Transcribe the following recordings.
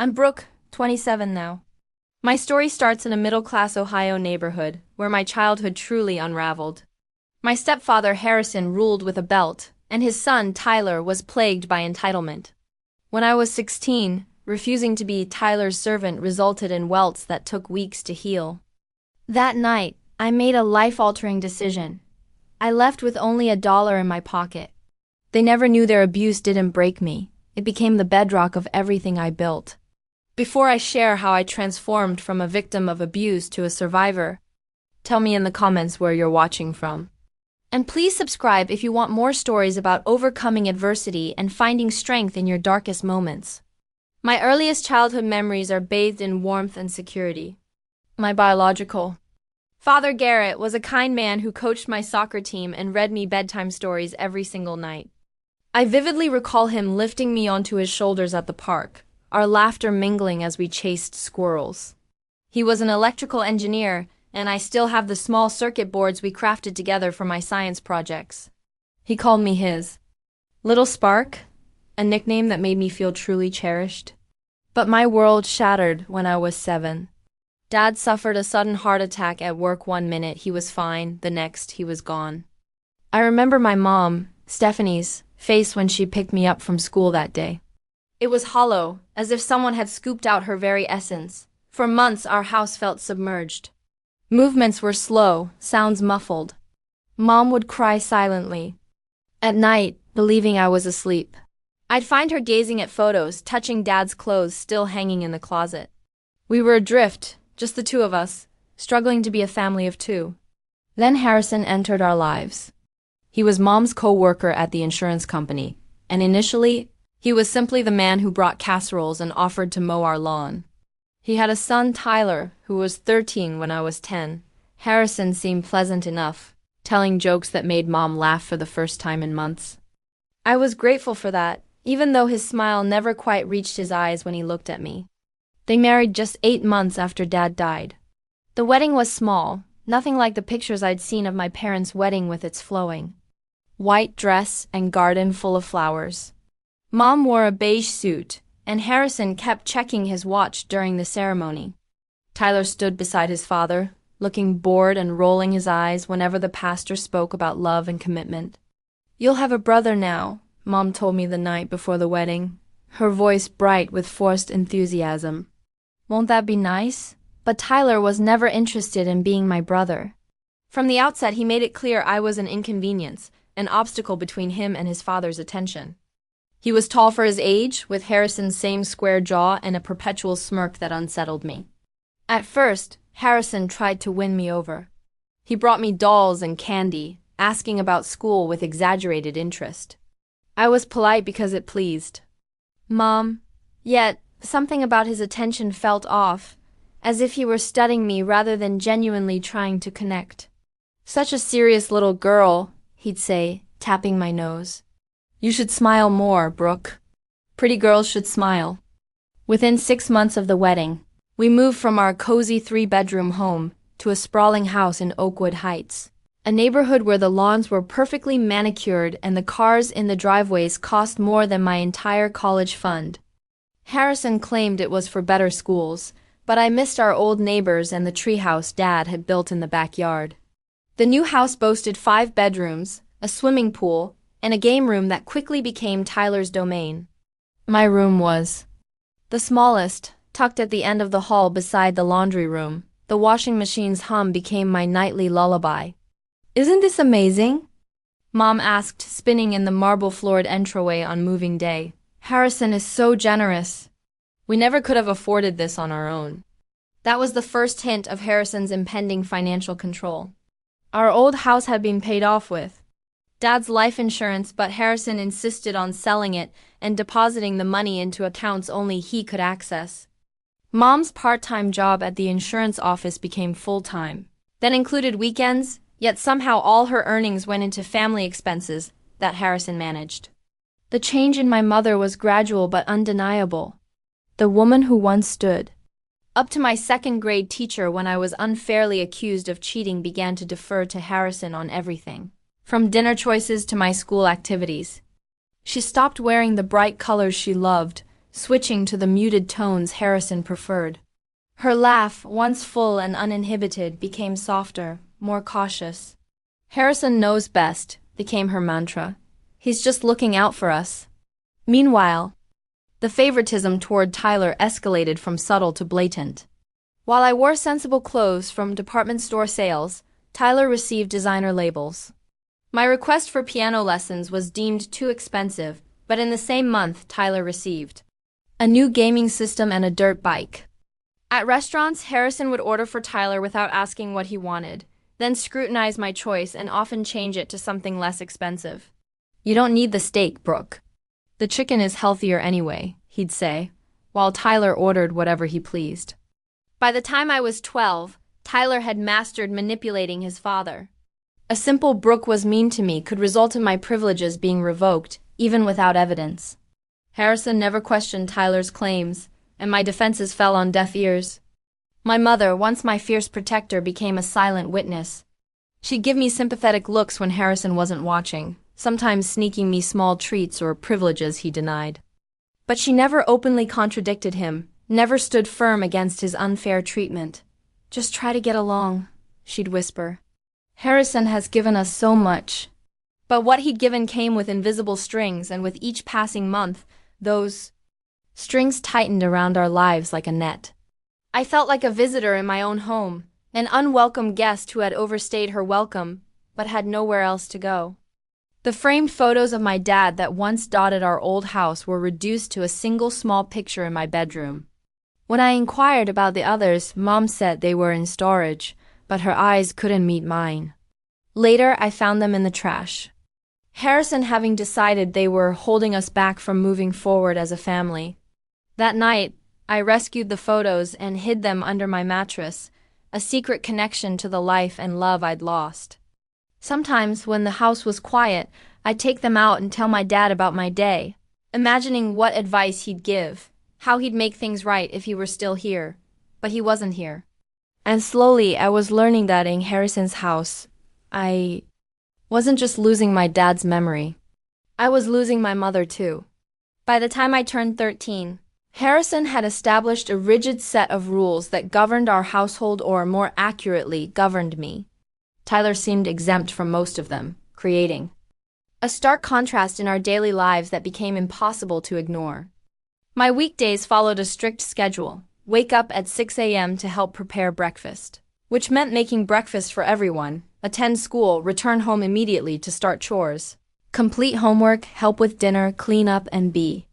I'm Brooke, 27 now. My story starts in a middle-class Ohio neighborhood where my childhood truly unraveled. My stepfather, Harrison, ruled with a belt, and his son, Tyler, was plagued by entitlement. When I was 16, refusing to be Tyler's servant resulted in welts that took weeks to heal. That night, I made a life-altering decision. I left with only $1 in my pocket. They never knew their abuse didn't break me. It became the bedrock of everything I built. Before I share how I transformed from a victim of abuse to a survivor, tell me in the comments where you're watching from. And please subscribe if you want more stories about overcoming adversity and finding strength in your darkest moments. My earliest childhood memories are bathed in warmth and security. My biological father, Garrett, was a kind man who coached my soccer team and read me bedtime stories every single night. I vividly recall him lifting me onto his shoulders at the park, our laughter mingling as we chased squirrels. He was an electrical engineer, and I still have the small circuit boards we crafted together for my science projects. He called me his Little Spark, a nickname that made me feel truly cherished. But my world shattered when I was 7. Dad suffered a sudden heart attack at work. One minute he was fine, the next he was gone. I remember my mom, Stephanie's, face when she picked me up from school that day. It was hollow, as if someone had scooped out her very essence. For months our house felt submerged. Movements were slow, sounds muffled. Mom would cry silently. At night, believing I was asleep. I'd find her gazing at photos, touching Dad's clothes still hanging in the closet. We were adrift, just the two of us, struggling to be a family of 2. Then Harrison entered our lives. He was Mom's co-worker at the insurance company, and initially, he was simply the man who brought casseroles and offered to mow our lawn. He had a son, Tyler, who was 13 when I was 10. Harrison seemed pleasant enough, telling jokes that made Mom laugh for the first time in months. I was grateful for that, even though his smile never quite reached his eyes when he looked at me. They married just 8 months after Dad died. The wedding was small, nothing like the pictures I'd seen of my parents' wedding with its flowing white dress and garden full of flowers. Mom wore a beige suit, and Harrison kept checking his watch during the ceremony. Tyler stood beside his father, looking bored and rolling his eyes whenever the pastor spoke about love and commitment. "You'll have a brother now," Mom told me the night before the wedding, her voice bright with forced enthusiasm. "Won't that be nice?" But Tyler was never interested in being my brother. From the outset, he made it clear I was an inconvenience, an obstacle between him and his father's attention. He was tall for his age, with Harrison's same square jaw and a perpetual smirk that unsettled me. At first, Harrison tried to win me over. He brought me dolls and candy, asking about school with exaggerated interest. I was polite because it pleased Mom, yet something about his attention felt off, as if he were studying me rather than genuinely trying to connect. "Such a serious little girl," he'd say, tapping my nose. "You should smile more, Brooke. Pretty girls should smile." Within 6 months of the wedding, we moved from our cozy 3-bedroom home to a sprawling house in Oakwood Heights, a neighborhood where the lawns were perfectly manicured and the cars in the driveways cost more than my entire college fund. Harrison claimed it was for better schools, but I missed our old neighbors and the treehouse Dad had built in the backyard. The new house boasted 5 bedrooms, a swimming pool, and a game room that quickly became Tyler's domain. My room was the smallest, tucked at the end of the hall beside the laundry room. The washing machine's hum became my nightly lullaby. "Isn't this amazing?" Mom asked, spinning in the marble-floored entryway on moving day. "Harrison is so generous. We never could have afforded this on our own." That was the first hint of Harrison's impending financial control. Our old house had been paid off with Dad's life insurance, but Harrison insisted on selling it and depositing the money into accounts only he could access. Mom's part-time job at the insurance office became full-time. That included weekends, yet somehow all her earnings went into family expenses that Harrison managed. The change in my mother was gradual but undeniable. The woman who once stood up to my second-grade teacher when I was unfairly accused of cheating began to defer to Harrison on everything, from dinner choices to my school activities. She stopped wearing the bright colors she loved, switching to the muted tones Harrison preferred. Her laugh, once full and uninhibited, became softer, more cautious. "Harrison knows best," became her mantra. "He's just looking out for us." Meanwhile, the favoritism toward Tyler escalated from subtle to blatant. While I wore sensible clothes from department store sales, Tyler received designer labels. My request for piano lessons was deemed too expensive, but in the same month Tyler received a new gaming system and a dirt bike. At restaurants, Harrison would order for Tyler without asking what he wanted, then scrutinize my choice and often change it to something less expensive. "You don't need the steak, Brooke. The chicken is healthier anyway," he'd say, while Tyler ordered whatever he pleased. By the time I was 12, Tyler had mastered manipulating his father. A simple "Brooke was mean to me" could result in my privileges being revoked, even without evidence. Harrison never questioned Tyler's claims, and my defenses fell on deaf ears. My mother, once my fierce protector, became a silent witness. She'd give me sympathetic looks when Harrison wasn't watching, sometimes sneaking me small treats or privileges he denied. But she never openly contradicted him, never stood firm against his unfair treatment. "Just try to get along," she'd whisper. "Harrison has given us so much." But what he'd given came with invisible strings, and with each passing month, those strings tightened around our lives like a net. I felt like a visitor in my own home, an unwelcome guest who had overstayed her welcome, but had nowhere else to go. The framed photos of my dad that once dotted our old house were reduced to a single small picture in my bedroom. When I inquired about the others, Mom said they were in storage, but her eyes couldn't meet mine. Later, I found them in the trash. Harrison having decided they were holding us back from moving forward as a family. That night, I rescued the photos and hid them under my mattress, a secret connection to the life and love I'd lost. Sometimes, when the house was quiet, I'd take them out and tell my dad about my day, imagining what advice he'd give, how he'd make things right if he were still here. But he wasn't here. And slowly, I was learning that in Harrison's house, I wasn't just losing my dad's memory. I was losing my mother too. By the time I turned 13, Harrison had established a rigid set of rules that governed our household, or more accurately, governed me. Tyler seemed exempt from most of them, creating a stark contrast in our daily lives that became impossible to ignore. My weekdays followed a strict schedule: wake up at 6 a.m. to help prepare breakfast, which meant making breakfast for everyone, attend school, return home immediately to start chores, complete homework, help with dinner, clean up, and be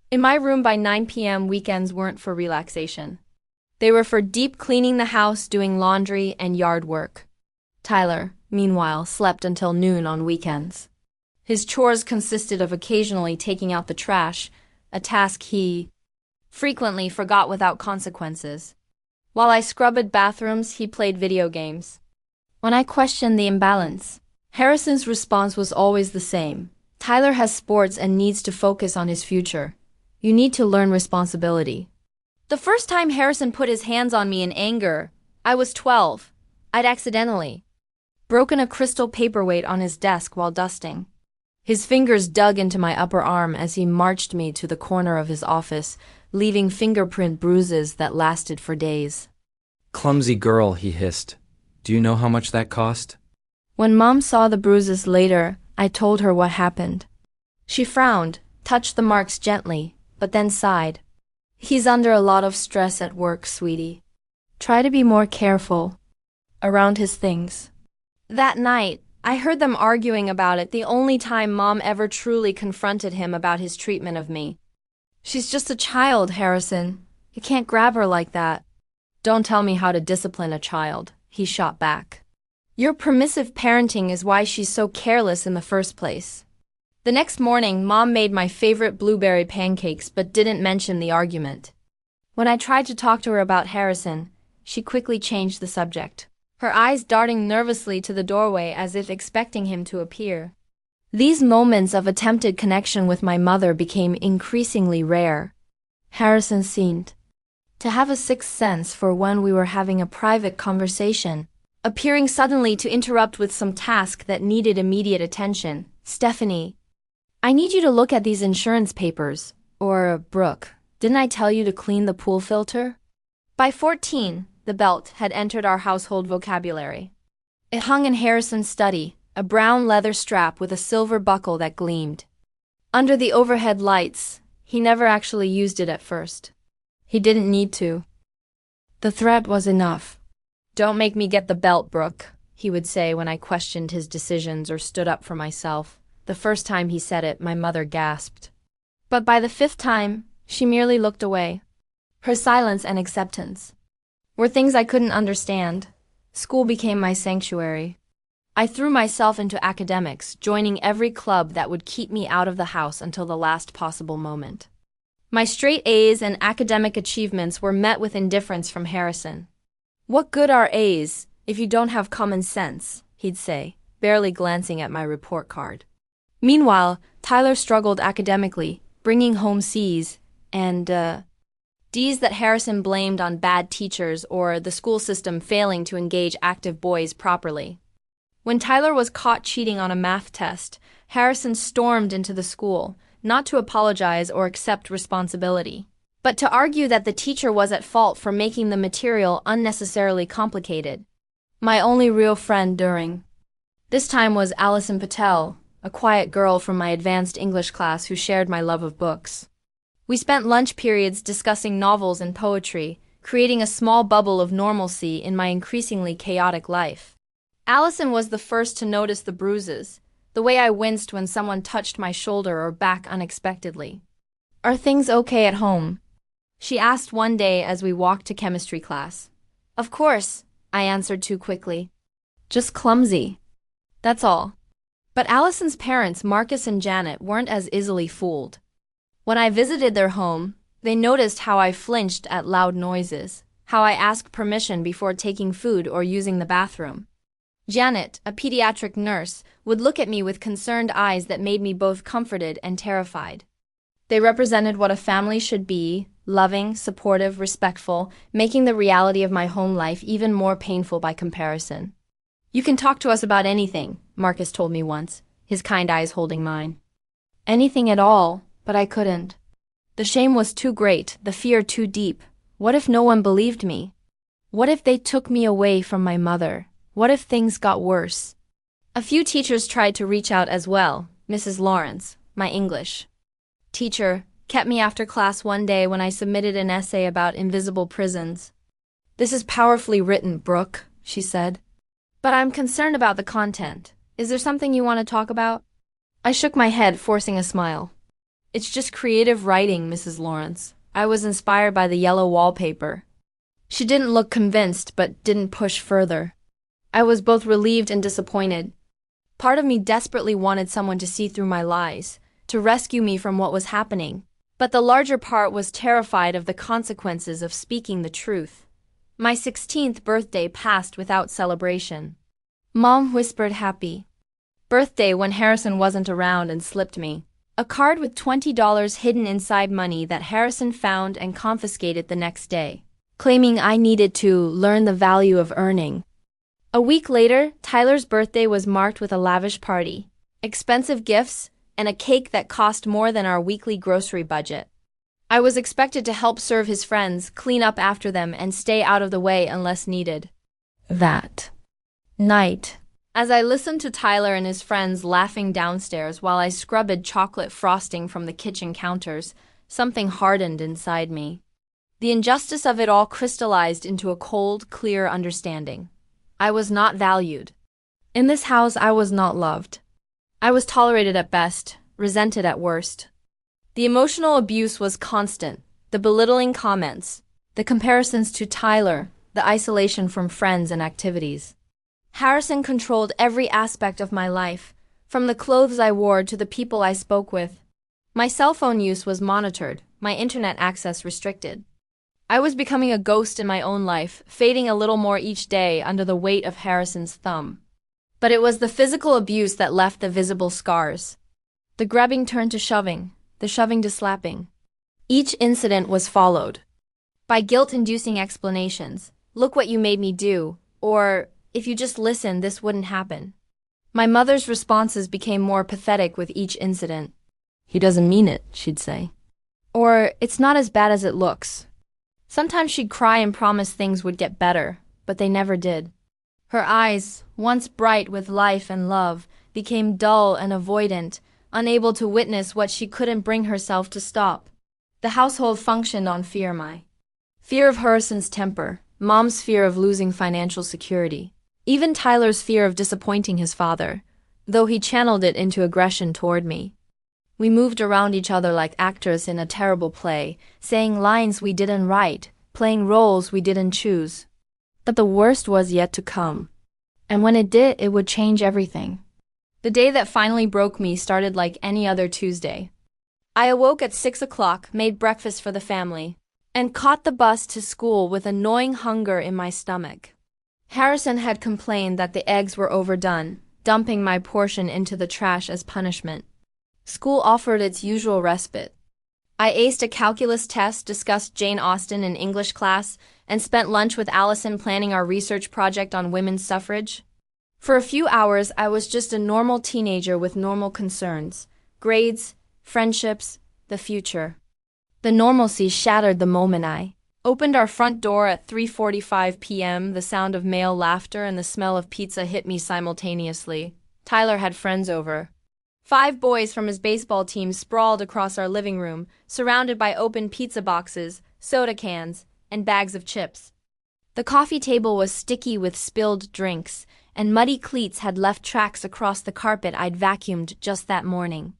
in my room by 9 p.m. Weekends weren't for relaxation. They were for deep cleaning the house, doing laundry, and yard work. Tyler, meanwhile, slept until noon on weekends. His chores consisted of occasionally taking out the trash, a task he frequently forgot without consequences. While I scrubbed bathrooms, he played video games. When I questioned the imbalance, Harrison's response was always the same: "Tyler has sports and needs to focus on his future. You need to learn responsibility." The first time Harrison put his hands on me in anger, I was 12. I'd accidentally broken a crystal paperweight on his desk while dusting. His fingers dug into my upper arm as he marched me to the corner of his office, leaving fingerprint bruises that lasted for days. "Clumsy girl," he hissed. "Do you know how much that cost?" When Mom saw the bruises later, I told her what happened. She frowned, touched the marks gently, but then sighed. "He's under a lot of stress at work, sweetie. Try to be more careful around his things." That night, I heard them arguing about it, the only time Mom ever truly confronted him about his treatment of me. "She's just a child, Harrison. You can't grab her like that." "Don't tell me how to discipline a child," he shot back. "Your permissive parenting is why she's so careless in the first place." The next morning, Mom made my favorite blueberry pancakes but didn't mention the argument. When I tried to talk to her about Harrison, she quickly changed the subject, her eyes darting nervously to the doorway as if expecting him to appear. These moments of attempted connection with my mother became increasingly rare. Harrison seemed to have a sixth sense for when we were having a private conversation, appearing suddenly to interrupt with some task that needed immediate attention. "Stephanie, I need you to look at these insurance papers." Or, "Brooke, Didn't I tell you to clean the pool filter? By 14, the belt had entered our household vocabulary. It hung in Harrison's study, a brown leather strap with a silver buckle that gleamed. Under the overhead lights, he never actually used it at first. He didn't need to. The threat was enough. "Don't make me get the belt, Brooke," he would say when I questioned his decisions or stood up for myself. The first time he said it, my mother gasped. But by the 5th time, she merely looked away. Her silence and acceptance were things I couldn't understand. School became my sanctuary. I threw myself into academics, joining every club that would keep me out of the house until the last possible moment. My straight A's and academic achievements were met with indifference from Harrison. "What good are A's if you don't have common sense?" he'd say, barely glancing at my report card. Meanwhile, Tyler struggled academically, bringing home C's and D's that Harrison blamed on bad teachers or the school system failing to engage active boys properly. When Tyler was caught cheating on a math test, Harrison stormed into the school, not to apologize or accept responsibility, but to argue that the teacher was at fault for making the material unnecessarily complicated. My only real friend during this time was Allison Patel, a quiet girl from my advanced English class who shared my love of books. We spent lunch periods discussing novels and poetry, creating a small bubble of normalcy in my increasingly chaotic life. Allison was the first to notice the bruises, the way I winced when someone touched my shoulder or back unexpectedly. "Are things okay at home?" she asked one day as we walked to chemistry class. "Of course," I answered too quickly. "Just clumsy. That's all." But Allison's parents, Marcus and Janet, weren't as easily fooled. When I visited their home, they noticed how I flinched at loud noises, how I asked permission before taking food or using the bathroom. Janet, a pediatric nurse, would look at me with concerned eyes that made me both comforted and terrified. They represented what a family should be: loving, supportive, respectful, making the reality of my home life even more painful by comparison. "You can talk to us about anything," Marcus told me once, his kind eyes holding mine. Anything at all, but I couldn't. The shame was too great, the fear too deep. What if no one believed me? What if they took me away from my mother? What if things got worse? A few teachers tried to reach out as well. Mrs. Lawrence, my English teacher, kept me after class one day when I submitted an essay about invisible prisons. "This is powerfully written, Brooke," she said. "But I'm concerned about the content. Is there something you want to talk about?" I shook my head, forcing a smile. "It's just creative writing, Mrs. Lawrence. I was inspired by the yellow wallpaper." She didn't look convinced, but didn't push further. I was both relieved and disappointed. Part of me desperately wanted someone to see through my lies, to rescue me from what was happening. But the larger part was terrified of the consequences of speaking the truth. My 16th birthday passed without celebration. Mom whispered happy birthday when Harrison wasn't around and slipped me a card with $20 hidden inside money that Harrison found and confiscated the next day, claiming I needed to learn the value of earning. A week later, Tyler's birthday was marked with a lavish party, expensive gifts, and a cake that cost more than our weekly grocery budget. I was expected to help serve his friends, clean up after them, and stay out of the way unless needed. That night, as I listened to Tyler and his friends laughing downstairs while I scrubbed chocolate frosting from the kitchen counters, something hardened inside me. The injustice of it all crystallized into a cold, clear understanding. I was not valued. In this house, I was not loved. I was tolerated at best, resented at worst. The emotional abuse was constant, the belittling comments, the comparisons to Tyler, the isolation from friends and activities. Harrison controlled every aspect of my life, from the clothes I wore to the people I spoke with. My cell phone use was monitored, my internet access restricted. I was becoming a ghost in my own life, fading a little more each day under the weight of Harrison's thumb. But it was the physical abuse that left the visible scars. The grabbing turned to shoving, the shoving to slapping. Each incident was followed by guilt-inducing explanations. "Look what you made me do," or "If you just listened, this wouldn't happen." My mother's responses became more pathetic with each incident. "He doesn't mean it," she'd say. Or, "It's not as bad as it looks." Sometimes she'd cry and promise things would get better, but they never did. Her eyes, once bright with life and love, became dull and avoidant, unable to witness what she couldn't bring herself to stop. The household functioned on fear: my fear of Harrison's temper, Mom's fear of losing financial security, even Tyler's fear of disappointing his father, though he channeled it into aggression toward me. We moved around each other like actors in a terrible play, saying lines we didn't write, playing roles we didn't choose. But the worst was yet to come. And when it did, it would change everything. The day that finally broke me started like any other Tuesday. I awoke at 6 o'clock, made breakfast for the family, and caught the bus to school with a gnawing hunger in my stomach. Harrison had complained that the eggs were overdone, dumping my portion into the trash as punishment. School offered its usual respite. I aced a calculus test, discussed Jane Austen in English class, and spent lunch with Allison planning our research project on women's suffrage. For a few hours, I was just a normal teenager with normal concerns: grades, friendships, the future. The normalcy shattered the moment I opened our front door at 3:45 p.m. The sound of male laughter and the smell of pizza hit me simultaneously. Tyler had friends over. 5 boys from his baseball team sprawled across our living room, surrounded by open pizza boxes, soda cans, and bags of chips. The coffee table was sticky with spilled drinks, and muddy cleats had left tracks across the carpet I'd vacuumed just that morning.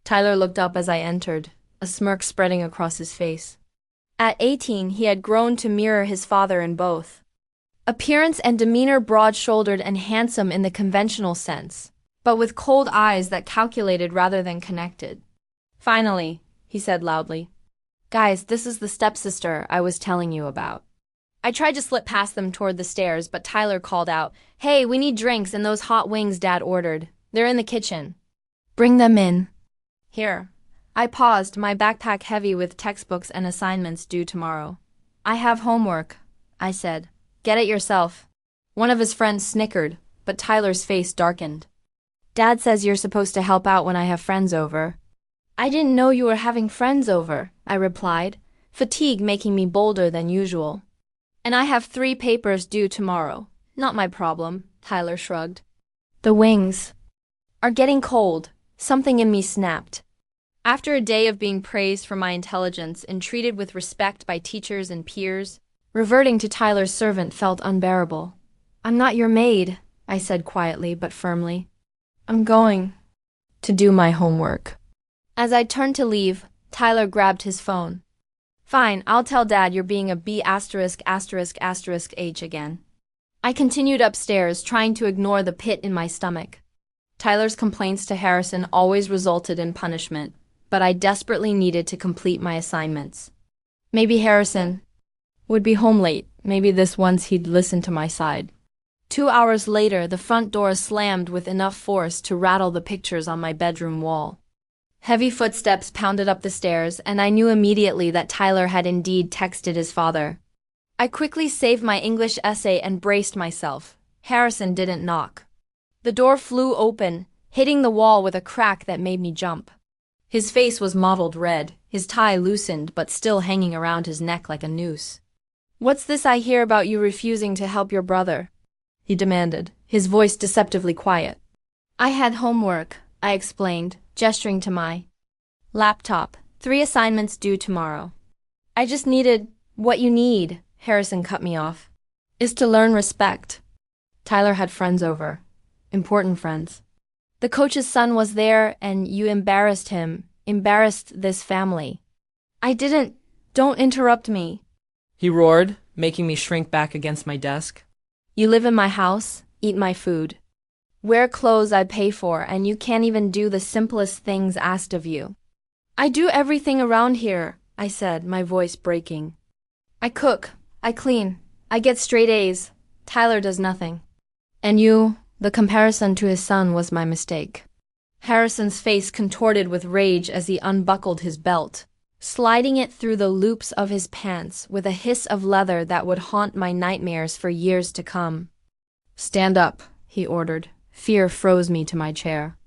Tyler looked up as I entered, a smirk spreading across his face. At 18, he had grown to mirror his father in both appearance and demeanor, broad-shouldered and handsome in the conventional sense, but with cold eyes that calculated rather than connected. "Finally," he said loudly. "Guys, this is the stepsister I was telling you about." I tried to slip past them toward the stairs, but Tyler called out, "Hey, we need drinks and those hot wings Dad ordered. They're in the kitchen." "Bring them in." "Here." I paused, my backpack heavy with textbooks and assignments due tomorrow. "I have homework," I said. "Get it yourself." One of his friends snickered, but Tyler's face darkened. "Dad says you're supposed to help out when I have friends over." "I didn't know you were having friends over," I replied, fatigue making me bolder than usual. "And I have 3 papers due tomorrow." "Not my problem," Tyler shrugged. "The wings are getting cold," something in me snapped. After a day of being praised for my intelligence and treated with respect by teachers and peers, reverting to Tyler's servant felt unbearable. "I'm not your maid," I said quietly but firmly. "I'm going to do my homework." As I turned to leave, Tyler grabbed his phone. "Fine, I'll tell Dad you're being a B*******H again." I continued upstairs, trying to ignore the pit in my stomach. Tyler's complaints to Harrison always resulted in punishment, but I desperately needed to complete my assignments. Maybe Harrison would be home late. Maybe this once he'd listen to my side. 2 hours later, the front door slammed with enough force to rattle the pictures on my bedroom wall. Heavy footsteps pounded up the stairs, and I knew immediately that Tyler had indeed texted his father. I quickly saved my English essay and braced myself. Harrison didn't knock. The door flew open, hitting the wall with a crack that made me jump. His face was mottled red, his tie loosened but still hanging around his neck like a noose. "What's this I hear about you refusing to help your brother?" he demanded, his voice deceptively quiet. "I had homework," I explained, gesturing to my laptop. 3 assignments due tomorrow. "I just needed—" "What you need," Harrison cut me off, "is to learn respect." Tyler had friends over. Important friends. The coach's son was there, and you embarrassed him, embarrassed this family. "I didn't— Don't interrupt me," he roared, making me shrink back against my desk. "You live in my house, eat my food, wear clothes I pay for, and you can't even do the simplest things asked of you." "I do everything around here," I said, my voice breaking. "I cook, I clean, I get straight A's. Tyler does nothing." "And you—" The comparison to his son was my mistake. Harrison's face contorted with rage as he unbuckled his belt, sliding it through the loops of his pants with a hiss of leather that would haunt my nightmares for years to come. "Stand up," he ordered. Fear froze me to my chair.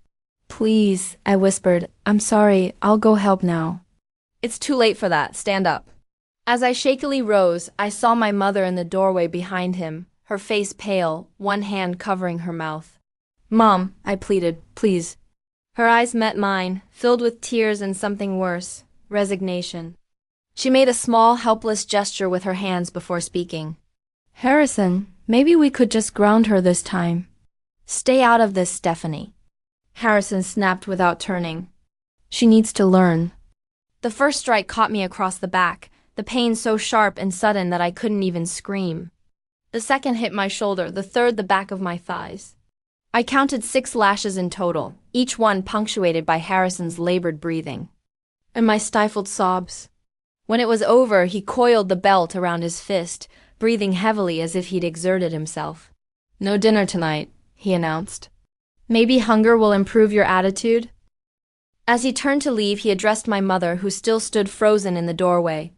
"Please," I whispered. "I'm sorry, I'll go help now." It's too late for that. Stand up. As I shakily rose, I saw my mother in the doorway behind him, her face pale, one hand covering her mouth. Mom, I pleaded, please. Her eyes met mine, filled with tears and something worse, resignation. She made a small, helpless gesture with her hands before speaking. Harrison, maybe we could just ground her this time. Stay out of this, Stephanie. Harrison snapped without turning. She needs to learn. The first strike caught me across the back, the pain so sharp and sudden that I couldn't even scream. The second hit my shoulder, the third the back of my thighs. I counted 6 lashes in total, each one punctuated by Harrison's labored breathing. And my stifled sobs. When it was over, he coiled the belt around his fist, breathing heavily as if he'd exerted himself. No dinner tonight, he announced. Maybe hunger will improve your attitude? As he turned to leave, he addressed my mother, who still stood frozen in the doorway.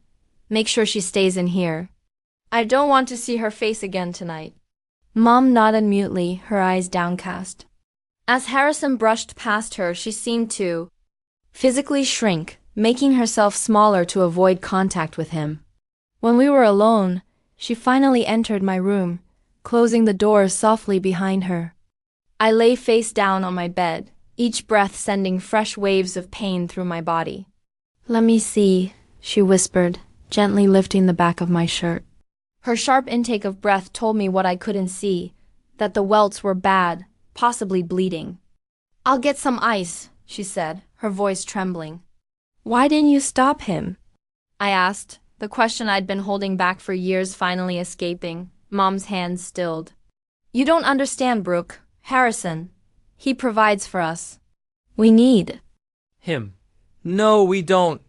Make sure she stays in here. I don't want to see her face again tonight. Mom nodded mutely, her eyes downcast. As Harrison brushed past her, she seemed to physically shrink, making herself smaller to avoid contact with him. When we were alone, she finally entered my room, closing the door softly behind her. I lay face down on my bed, each breath sending fresh waves of pain through my body. Let me see, she whispered, gently lifting the back of my shirt. Her sharp intake of breath told me what I couldn't see, that the welts were bad, possibly bleeding. I'll get some ice, she said, her voice trembling. Why didn't you stop him? I asked, the question I'd been holding back for years finally escaping, Mom's hands stilled. You don't understand, Brooke. Harrison. He provides for us. We need Him. No, we don't,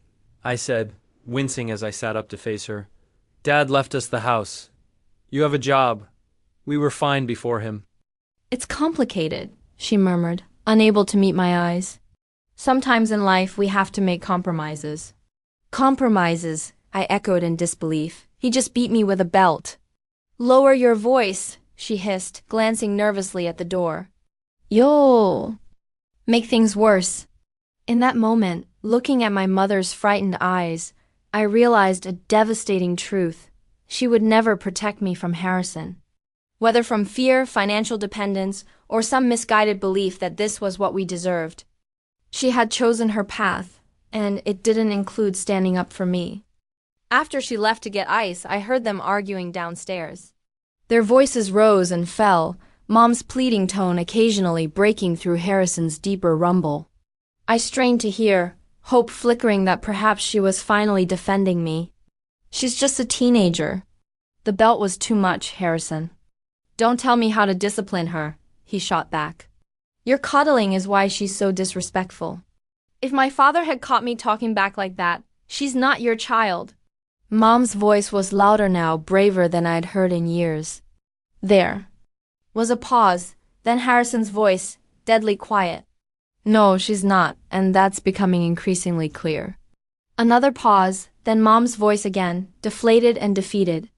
I said, wincing as I sat up to face her. Dad left us the house. You have a job. We were fine before him. It's complicated, she murmured, unable to meet my eyes. Sometimes in life we have to make compromises. Compromises, I echoed in disbelief. He just beat me with a belt. Lower your voice, she hissed, glancing nervously at the door. You'll make things worse. In that moment, looking at my mother's frightened eyes, I realized a devastating truth. She would never protect me from Harrison. Whether from fear, financial dependence, or some misguided belief that this was what we deserved. She had chosen her path, and it didn't include standing up for me. After she left to get ice, I heard them arguing downstairs. Their voices rose and fell, Mom's pleading tone occasionally breaking through Harrison's deeper rumble. I strained to hear, hope flickering that perhaps she was finally defending me. She's just a teenager. The belt was too much, Harrison. Don't tell me how to discipline her, he shot back. Your coddling is why she's so disrespectful. If my father had caught me talking back like that, she's not your child. Mom's voice was louder now, braver than I'd heard in years. There was a pause, then Harrison's voice, deadly quiet. No, she's not, and that's becoming increasingly clear. Another pause, then Mom's voice again, deflated and defeated.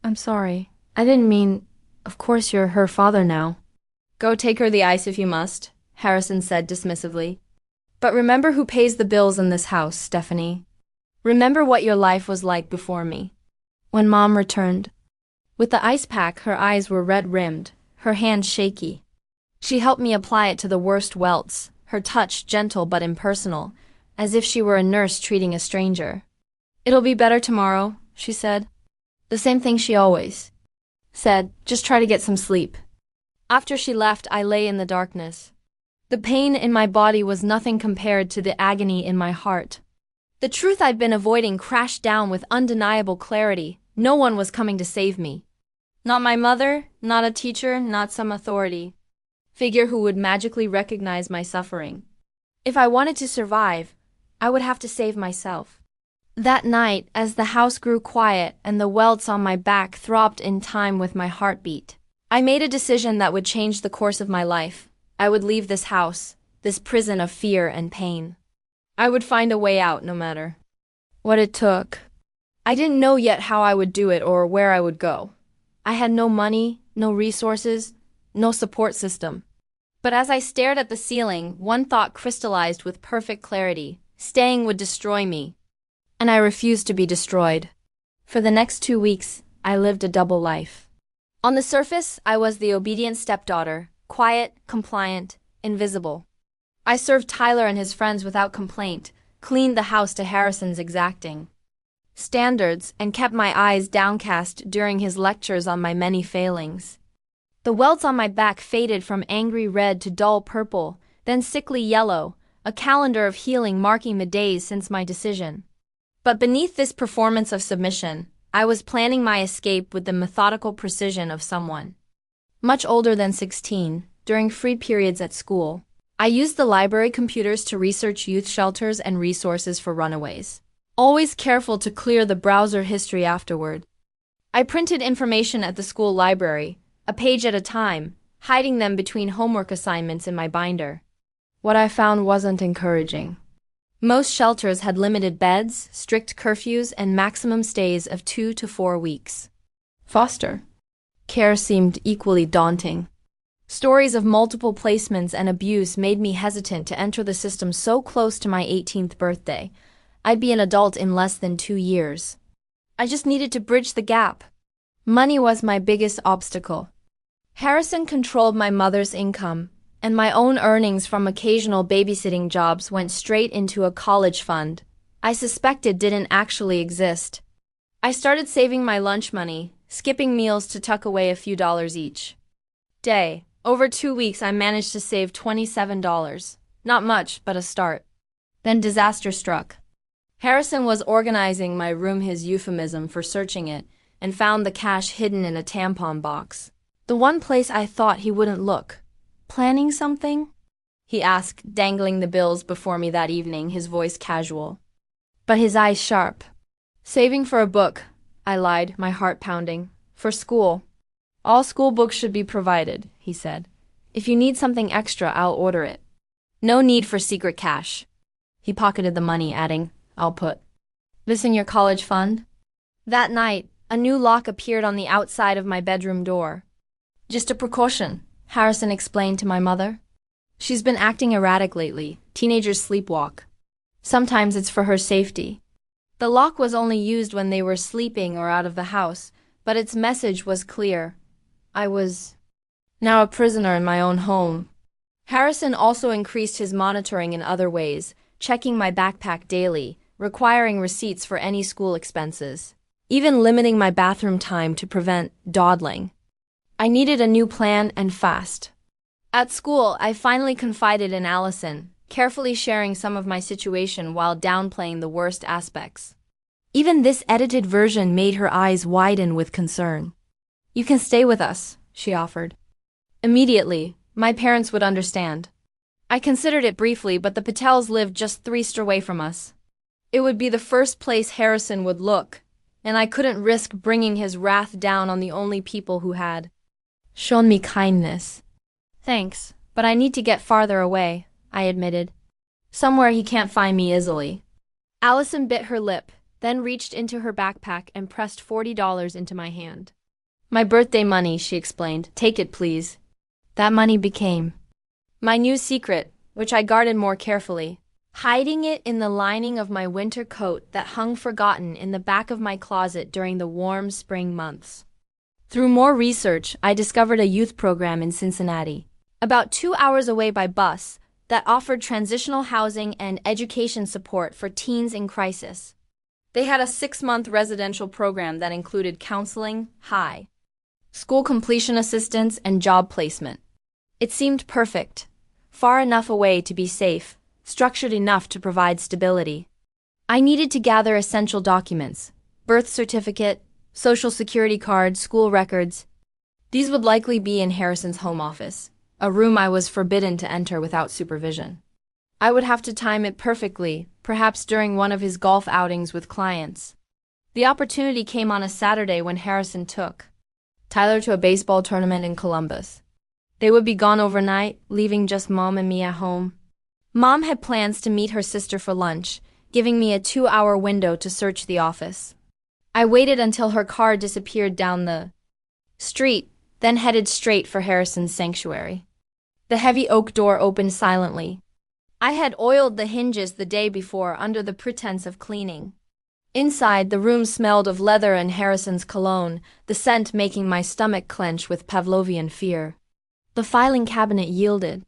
I'm sorry. I didn't mean, of course you're her father now. Go take her the ice if you must, Harrison said dismissively. But remember who pays the bills in this house, Stephanie. Remember what your life was like before me. When Mom returned. With the ice pack, her eyes were red-rimmed, her hands shaky. She helped me apply it to the worst welts, her touch gentle but impersonal, as if she were a nurse treating a stranger. It'll be better tomorrow, she said. The same thing she always said, just try to get some sleep. After she left, I lay in the darkness. The pain in my body was nothing compared to the agony in my heart. The truth I'd been avoiding crashed down with undeniable clarity. No one was coming to save me. Not my mother, not a teacher, not some authority figure who would magically recognize my suffering. If I wanted to survive, I would have to save myself. That night, as the house grew quiet and the welts on my back throbbed in time with my heartbeat, I made a decision that would change the course of my life. I would leave this house, this prison of fear and pain. I would find a way out no matter what it took. I didn't know yet how I would do it or where I would go. I had no money, no resources, no support system. But as I stared at the ceiling, one thought crystallized with perfect clarity. Staying would destroy me. and I refused to be destroyed. For the next 2 weeks, I lived a double life. On the surface, I was the obedient stepdaughter, quiet, compliant, invisible. I served Tyler and his friends without complaint, cleaned the house to Harrison's exacting standards, and kept my eyes downcast during his lectures on my many failings. The welts on my back faded from angry red to dull purple, then sickly yellow, a calendar of healing marking the days since my decision. But beneath this performance of submission, I was planning my escape with the methodical precision of someone much older than 16. During free periods at school, I used the library computers to research youth shelters and resources for runaways, always careful to clear the browser history afterward. I printed information at the school library, a page at a time, hiding them between homework assignments in my binder. What I found wasn't encouraging. Most shelters had limited beds, strict curfews, and maximum stays of 2 to 4 weeks. Foster care seemed equally daunting. Stories of multiple placements and abuse made me hesitant to enter the system so close to my 18th birthday. I'd be an adult in less than 2 years. I just needed to bridge the gap. Money was my biggest obstacle. Harrison controlled my mother's income, and my own earnings from occasional babysitting jobs went straight into a college fund I suspected didn't actually exist. I started saving my lunch money, skipping meals to tuck away a few dollars each day. Over 2 weeks, I managed to save $27. Not much, but a start. Then disaster struck. Harrison was organizing my room, his euphemism for searching it, and found the cash hidden in a tampon box. The one place I thought he wouldn't look. Planning something? He asked, dangling the bills before me that evening, his voice casual, but his eyes sharp. Saving for a book, I lied, my heart pounding. For school. All school books should be provided, he said. If you need something extra, I'll order it. No need for secret cash. He pocketed the money, adding, I'll put this in your college fund. That night, a new lock appeared on the outside of my bedroom door. Just a precaution, Harrison explained to my mother. She's been acting erratic lately. Teenagers sleepwalk. Sometimes it's for her safety. The lock was only used when they were sleeping or out of the house, but its message was clear. I was now a prisoner in my own home. Harrison also increased his monitoring in other ways, checking my backpack daily, requiring receipts for any school expenses, even limiting my bathroom time to prevent dawdling. I needed a new plan and fast. At school, I finally confided in Allison, carefully sharing some of my situation while downplaying the worst aspects. Even this edited version made her eyes widen with concern. You can stay with us, she offered. Immediately, my parents would understand. I considered it briefly, but the Patels lived just 3 streets away from us. It would be the first place Harrison would look, and I couldn't risk bringing his wrath down on the only people who had shown me kindness. Thanks, but I need to get farther away, I admitted. Somewhere he can't find me easily. Allison bit her lip, then reached into her backpack and pressed $40 into my hand. My birthday money, she explained. Take it, please. That money became my new secret, which I guarded more carefully, hiding it in the lining of my winter coat that hung forgotten in the back of my closet during the warm spring months. Through more research, I discovered a youth program in Cincinnati, about 2 hours away by bus, that offered transitional housing and education support for teens in crisis. They had a 6-month residential program that included counseling, school completion assistance, and job placement. It seemed perfect, far enough away to be safe, structured enough to provide stability. I needed to gather essential documents: birth certificate, social security card, school records. These would likely be in Harrison's home office, a room I was forbidden to enter without supervision. I would have to time it perfectly, perhaps during one of his golf outings with clients. The opportunity came on a Saturday when Harrison took Tyler to a baseball tournament in Columbus. They would be gone overnight, leaving just Mom and me at home. Mom had plans to meet her sister for lunch, giving me a 2-hour window to search the office. I waited until her car disappeared down the street, then headed straight for Harrison's sanctuary. The heavy oak door opened silently. I had oiled the hinges the day before under the pretense of cleaning. Inside, the room smelled of leather and Harrison's cologne, the scent making my stomach clench with Pavlovian fear. The filing cabinet yielded.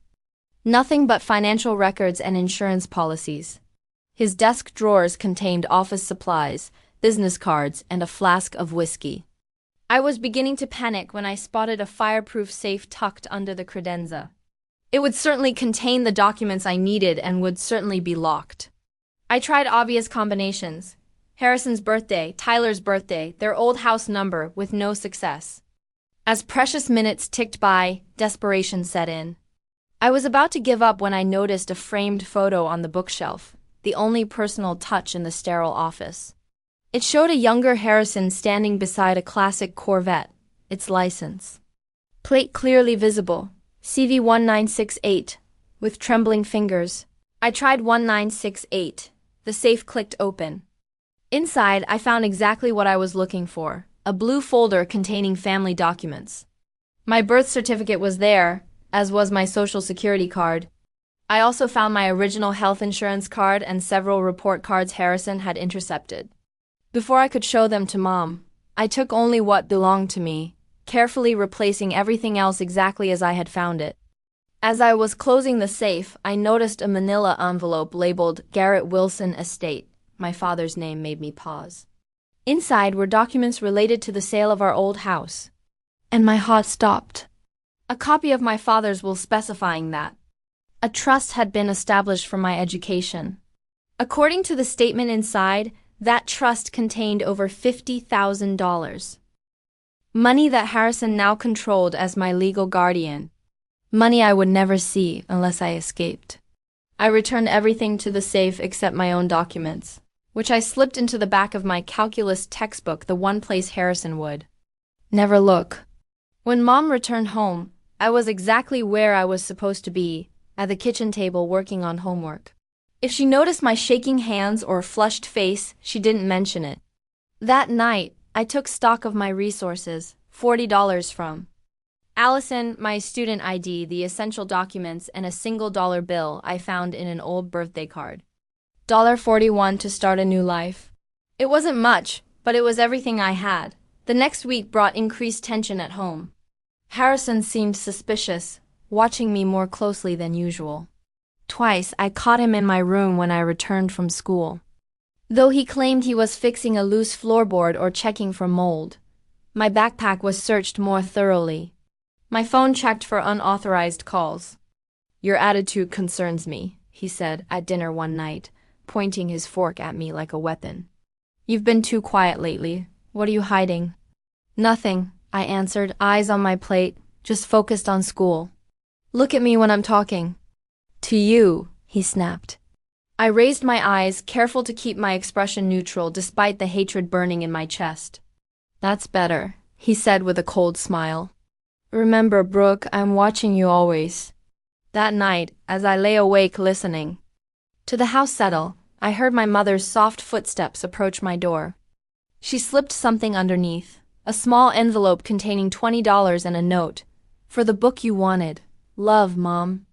Nothing but financial records and insurance policies. His desk drawers contained office supplies, business cards, and a flask of whiskey. I was beginning to panic when I spotted a fireproof safe tucked under the credenza. It would certainly contain the documents I needed and would certainly be locked. I tried obvious combinations. Harrison's birthday, Tyler's birthday, their old house number, with no success. As precious minutes ticked by, desperation set in. I was about to give up when I noticed a framed photo on the bookshelf, the only personal touch in the sterile office. It showed a younger Harrison standing beside a classic Corvette, its license plate clearly visible, CV 1968, with trembling fingers. I tried 1968. The safe clicked open. Inside, I found exactly what I was looking for, a blue folder containing family documents. My birth certificate was there, as was my social security card. I also found my original health insurance card and several report cards Harrison had intercepted. Before I could show them to Mom, I took only what belonged to me, carefully replacing everything else exactly as I had found it. As I was closing the safe, I noticed a manila envelope labeled Garrett Wilson Estate. My father's name made me pause. Inside were documents related to the sale of our old house. And my heart stopped. A copy of my father's will specifying that a trust had been established for my education. According to the statement inside, that trust contained over $50,000. Money that Harrison now controlled as my legal guardian. Money I would never see unless I escaped. I returned everything to the safe except my own documents, which I slipped into the back of my calculus textbook, the one place Harrison would never look. When Mom returned home, I was exactly where I was supposed to be, at the kitchen table working on homework. If she noticed my shaking hands or flushed face, she didn't mention it. That night, I took stock of my resources, $40 from Allison, my student ID, the essential documents, and a single dollar bill I found in an old birthday card. $41 to start a new life. It wasn't much, but it was everything I had. The next week brought increased tension at home. Harrison seemed suspicious, watching me more closely than usual. Twice I caught him in my room when I returned from school. Though he claimed he was fixing a loose floorboard or checking for mold, my backpack was searched more thoroughly. My phone checked for unauthorized calls. "Your attitude concerns me," he said at dinner one night, pointing his fork at me like a weapon. "You've been too quiet lately. What are you hiding?" "Nothing," I answered, eyes on my plate, just focused on school. "Look at me when I'm talking." "To you," he snapped. I raised my eyes, careful to keep my expression neutral despite the hatred burning in my chest. "That's better," he said with a cold smile. "Remember, Brooke, I'm watching you always." That night, as I lay awake listening to the house settle, I heard my mother's soft footsteps approach my door. She slipped something underneath, a small envelope containing $20 and a note. "For the book you wanted. Love, Mom."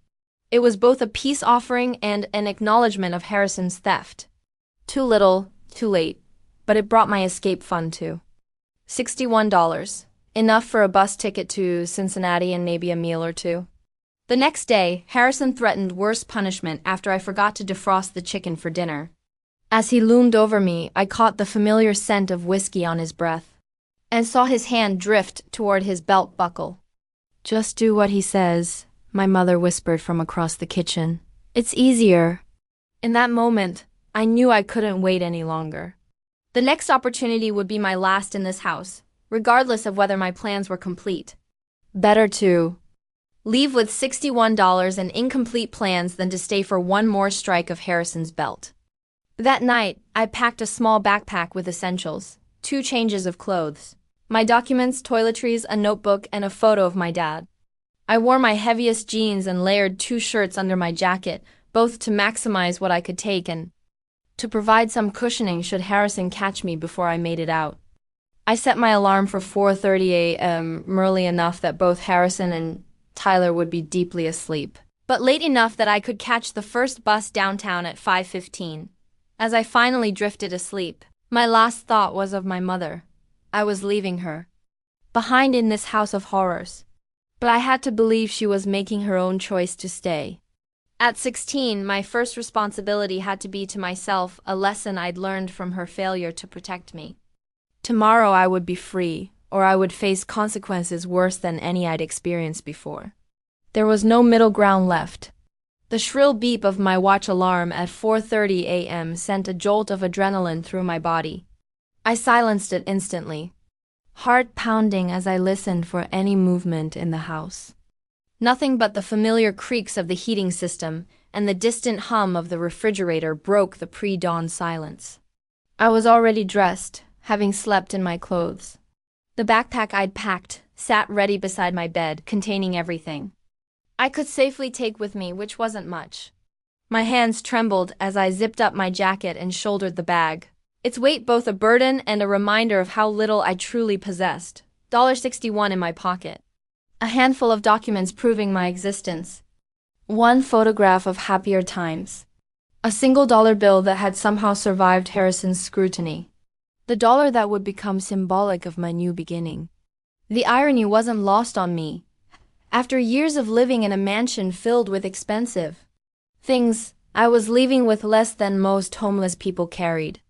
It was both a peace offering and an acknowledgement of Harrison's theft. Too little, too late, but it brought my escape fund too. $61. Enough for a bus ticket to Cincinnati and maybe a meal or two. The next day, Harrison threatened worse punishment after I forgot to defrost the chicken for dinner. As he loomed over me, I caught the familiar scent of whiskey on his breath, and saw his hand drift toward his belt buckle. "Just do what he says," my mother whispered from across the kitchen. "It's easier." In that moment, I knew I couldn't wait any longer. The next opportunity would be my last in this house, regardless of whether my plans were complete. Better to leave with $61 and incomplete plans than to stay for one more strike of Harrison's belt. That night, I packed a small backpack with essentials, 2 changes of clothes, my documents, toiletries, a notebook, and a photo of my dad. I wore my heaviest jeans and layered 2 shirts under my jacket, both to maximize what I could take and to provide some cushioning should Harrison catch me before I made it out. I set my alarm for 4:30 a.m. early enough that both Harrison and Tyler would be deeply asleep, but late enough that I could catch the first bus downtown at 5:15. As I finally drifted asleep, My last thought was of my mother. I was leaving her behind in this house of horrors. But I had to believe she was making her own choice to stay. At 16, my first responsibility had to be to myself, a lesson I'd learned from her failure to protect me. Tomorrow I would be free, or I would face consequences worse than any I'd experienced before. There was no middle ground left. The shrill beep of my watch alarm at 4:30 a.m. sent a jolt of adrenaline through my body. I silenced it instantly, heart pounding as I listened for any movement in the house. Nothing but the familiar creaks of the heating system and the distant hum of the refrigerator broke the pre-dawn silence. I was already dressed, having slept in my clothes. The backpack I'd packed sat ready beside my bed, containing everything I could safely take with me, which wasn't much. My hands trembled as I zipped up my jacket and shouldered the bag, its weight both a burden and a reminder of how little I truly possessed. $61 in my pocket. A handful of documents proving my existence. One photograph of happier times. A single dollar bill that had somehow survived Harrison's scrutiny. The dollar that would become symbolic of my new beginning. The irony wasn't lost on me. After years of living in a mansion filled with expensive things, I was leaving with less than most homeless people carried.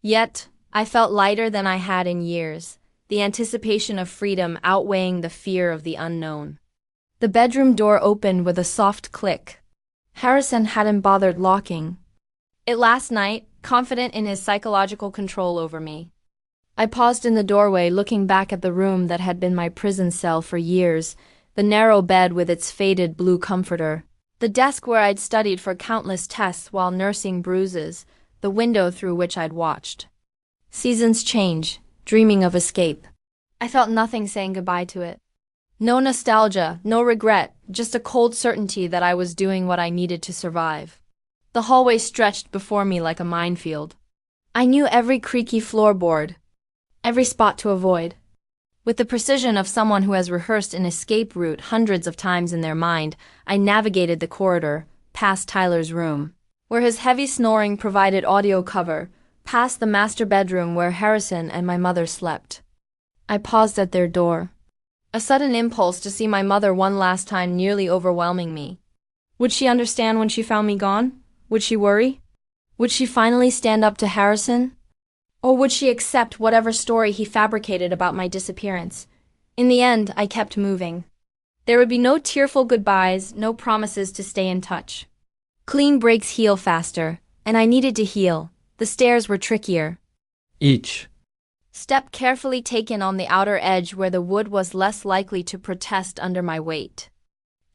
Yet, I felt lighter than I had in years, the anticipation of freedom outweighing the fear of the unknown. The bedroom door opened with a soft click. Harrison hadn't bothered locking it last night, confident in his psychological control over me. I paused in the doorway, looking back at the room that had been my prison cell for years, the narrow bed with its faded blue comforter, the desk where I'd studied for countless tests while nursing bruises, the window through which I'd watched seasons change, dreaming of escape. I felt nothing saying goodbye to it. No nostalgia, no regret, just a cold certainty that I was doing what I needed to survive. The hallway stretched before me like a minefield. I knew every creaky floorboard, every spot to avoid. With the precision of someone who has rehearsed an escape route hundreds of times in their mind, I navigated the corridor, past Tyler's room, where his heavy snoring provided audio cover, past the master bedroom where Harrison and my mother slept. I paused at their door. A sudden impulse to see my mother one last time nearly overwhelming me. Would she understand when she found me gone? Would she worry? Would she finally stand up to Harrison? Or would she accept whatever story he fabricated about my disappearance? In the end, I kept moving. There would be no tearful goodbyes, no promises to stay in touch. Clean breaks heal faster, and I needed to heal. The stairs were trickier. Each Step carefully taken on the outer edge where the wood was less likely to protest under my weight.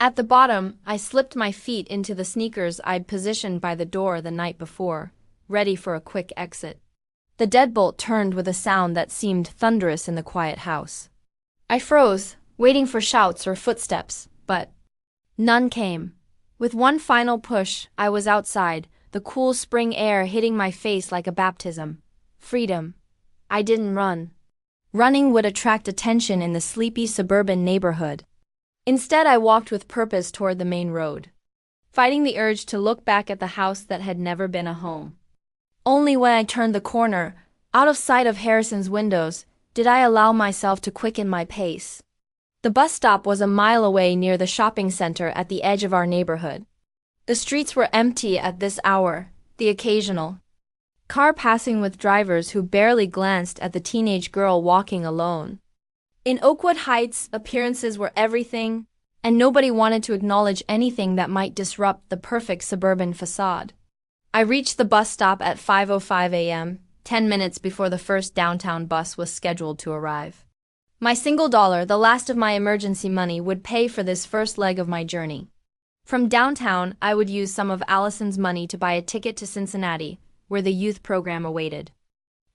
At the bottom, I slipped my feet into the sneakers I'd positioned by the door the night before, ready for a quick exit. The deadbolt turned with a sound that seemed thunderous in the quiet house. I froze, waiting for shouts or footsteps, but none came. With one final push, I was outside, the cool spring air hitting my face like a baptism. Freedom. I didn't run. Running would attract attention in the sleepy suburban neighborhood. Instead, I walked with purpose toward the main road, fighting the urge to look back at the house that had never been a home. Only when I turned the corner, out of sight of Harrison's windows, did I allow myself to quicken my pace. The bus stop was a mile away near the shopping center at the edge of our neighborhood. The streets were empty at this hour, the occasional car passing with drivers who barely glanced at the teenage girl walking alone. In Oakwood Heights, appearances were everything, and nobody wanted to acknowledge anything that might disrupt the perfect suburban facade. I reached the bus stop at 5:05 a.m., 10 minutes before the first downtown bus was scheduled to arrive. My single dollar, the last of my emergency money, would pay for this first leg of my journey. From downtown, I would use some of Allison's money to buy a ticket to Cincinnati, where the youth program awaited.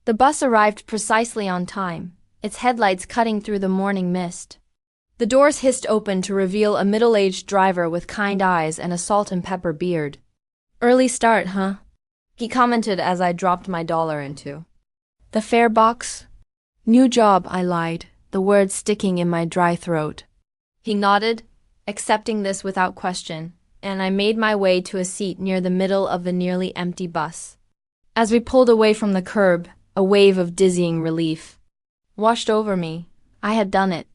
The bus arrived precisely on time, its headlights cutting through the morning mist. The doors hissed open to reveal a middle-aged driver with kind eyes and a salt and pepper beard. "Early start, huh?" he commented as I dropped my dollar into the fare box. "New job," I lied, the words sticking in my dry throat. He nodded, accepting this without question, and I made my way to a seat near the middle of the nearly empty bus. As we pulled away from the curb, A wave of dizzying relief washed over me. I had done it.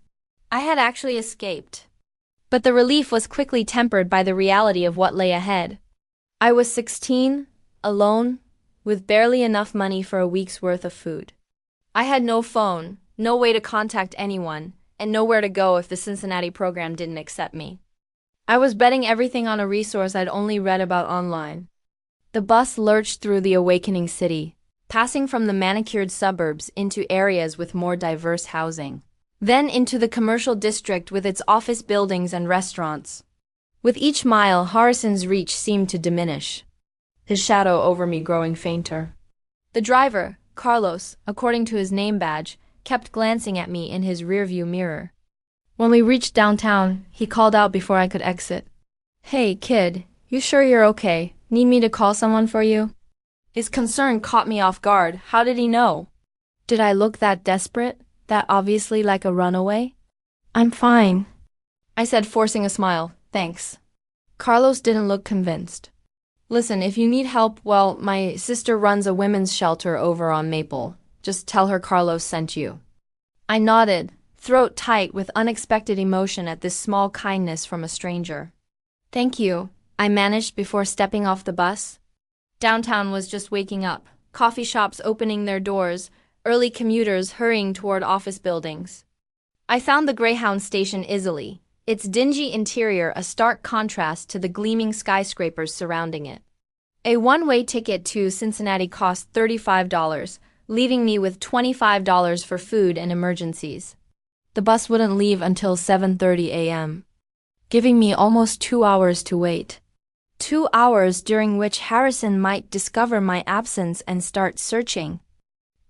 I had actually escaped. But the relief was quickly tempered by the reality of what lay ahead. I was 16, alone, with barely enough money for a week's worth of food. I had no phone, no way to contact anyone, and nowhere to go if the Cincinnati program didn't accept me. I was betting everything on a resource I'd only read about online. The bus lurched through the awakening city, passing from the manicured suburbs into areas with more diverse housing, then into the commercial district with its office buildings and restaurants. With each mile, Harrison's reach seemed to diminish, his shadow over me growing fainter. The driver, Carlos, according to his name badge, kept glancing at me in his rearview mirror. When we reached downtown, he called out before I could exit. "Hey, kid, you sure you're okay? Need me to call someone for you?" His concern caught me off guard. How did he know? Did I look that desperate, that obviously like a runaway? "I'm fine," I said, forcing a smile. "Thanks." Carlos didn't look convinced. "Listen, if you need help, well, my sister runs a women's shelter over on Maple. Just tell her Carlos sent you." I nodded, throat tight with unexpected emotion at this small kindness from a stranger. "Thank you," I managed before stepping off the bus. Downtown was just waking up, coffee shops opening their doors, early commuters hurrying toward office buildings. I found the Greyhound station easily, its dingy interior a stark contrast to the gleaming skyscrapers surrounding it. A one-way ticket to Cincinnati cost $35, leaving me with $25 for food and emergencies. The bus wouldn't leave until 7:30 a.m., giving me almost 2 hours to wait. 2 hours during which Harrison might discover my absence and start searching.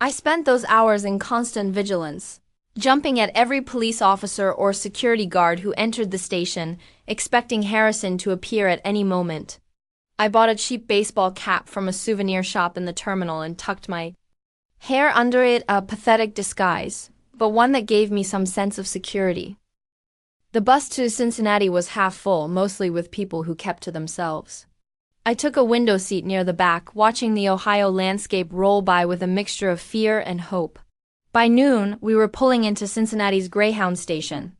I spent those hours in constant vigilance, jumping at every police officer or security guard who entered the station, expecting Harrison to appear at any moment. I bought a cheap baseball cap from a souvenir shop in the terminal and tucked my hair under it, a pathetic disguise, but one that gave me some sense of security. The bus to Cincinnati was half full, mostly with people who kept to themselves. I took a window seat near the back, watching the Ohio landscape roll by with a mixture of fear and hope. By noon, we were pulling into Cincinnati's Greyhound station,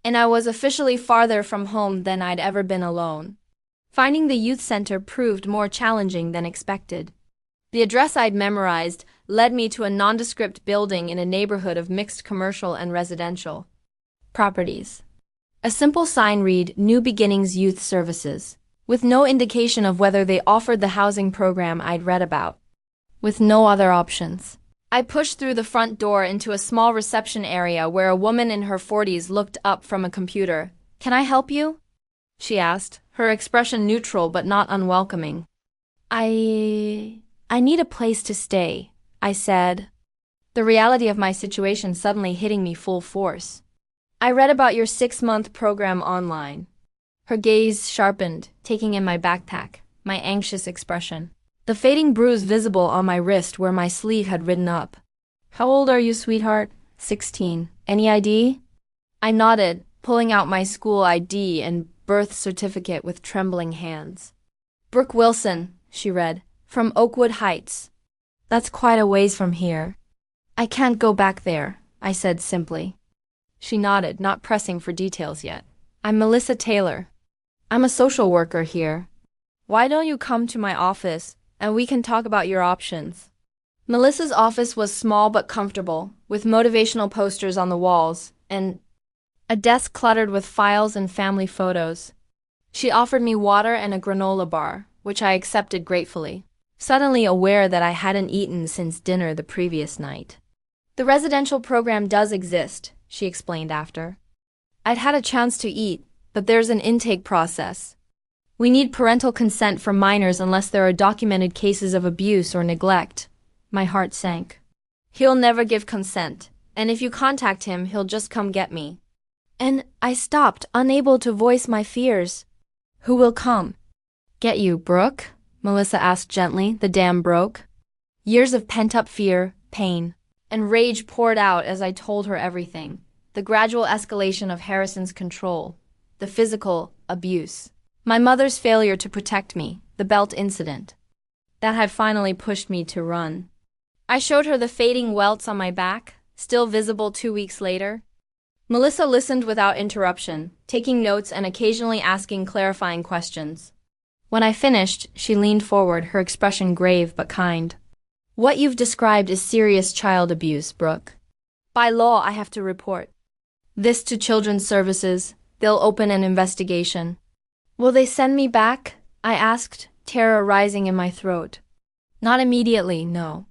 and I was officially farther from home than I'd ever been alone. Finding the youth center proved more challenging than expected. The address I'd memorized led me to a nondescript building in a neighborhood of mixed commercial and residential properties. A simple sign read, "New Beginnings Youth Services," with no indication of whether they offered the housing program I'd read about. With no other options, I pushed through the front door into a small reception area where a woman in her 40s looked up from a computer. "Can I help you?" she asked, her expression neutral but not unwelcoming. I need a place to stay," I said, the reality of my situation suddenly hitting me full force. "I read about your 6-month program online." Her gaze sharpened, taking in my backpack, my anxious expression, the fading bruise visible on my wrist where my sleeve had ridden up. "How old are you, sweetheart?" 16. "Any ID?" I nodded, pulling out my school ID and birth certificate with trembling hands. "Brooke Wilson," she read, "from Oakwood Heights." "That's quite a ways from here." "I can't go back there," I said simply. She nodded, not pressing for details yet. "I'm Melissa Taylor. I'm a social worker here. Why don't you come to my office, and we can talk about your options?" Melissa's office was small but comfortable, with motivational posters on the walls, and a desk cluttered with files and family photos. She offered me water and a granola bar, which I accepted gratefully, suddenly aware that I hadn't eaten since dinner the previous night. "The residential program does exist," she explained after. "I'd had a chance to eat, but there's an intake process. We need parental consent for minors unless there are documented cases of abuse or neglect." My heart sank. "He'll never give consent, and if you contact him, he'll just come get me." And I stopped, unable to voice my fears. "Who will come get you, Brooke?" Melissa asked gently. The dam broke. Years of pent-up fear, pain, and rage poured out as I told her everything. The gradual escalation of Harrison's control, the physical abuse, my mother's failure to protect me, the belt incident. That had finally pushed me to run. I showed her the fading welts on my back, still visible 2 weeks later. Melissa listened without interruption, taking notes and occasionally asking clarifying questions. When I finished, she leaned forward, her expression grave but kind. What you've described is serious child abuse, Brooke. By law, I have to report this to Children's Services. They'll open an investigation. Will they send me back? I asked, terror rising in my throat. Not immediately, no.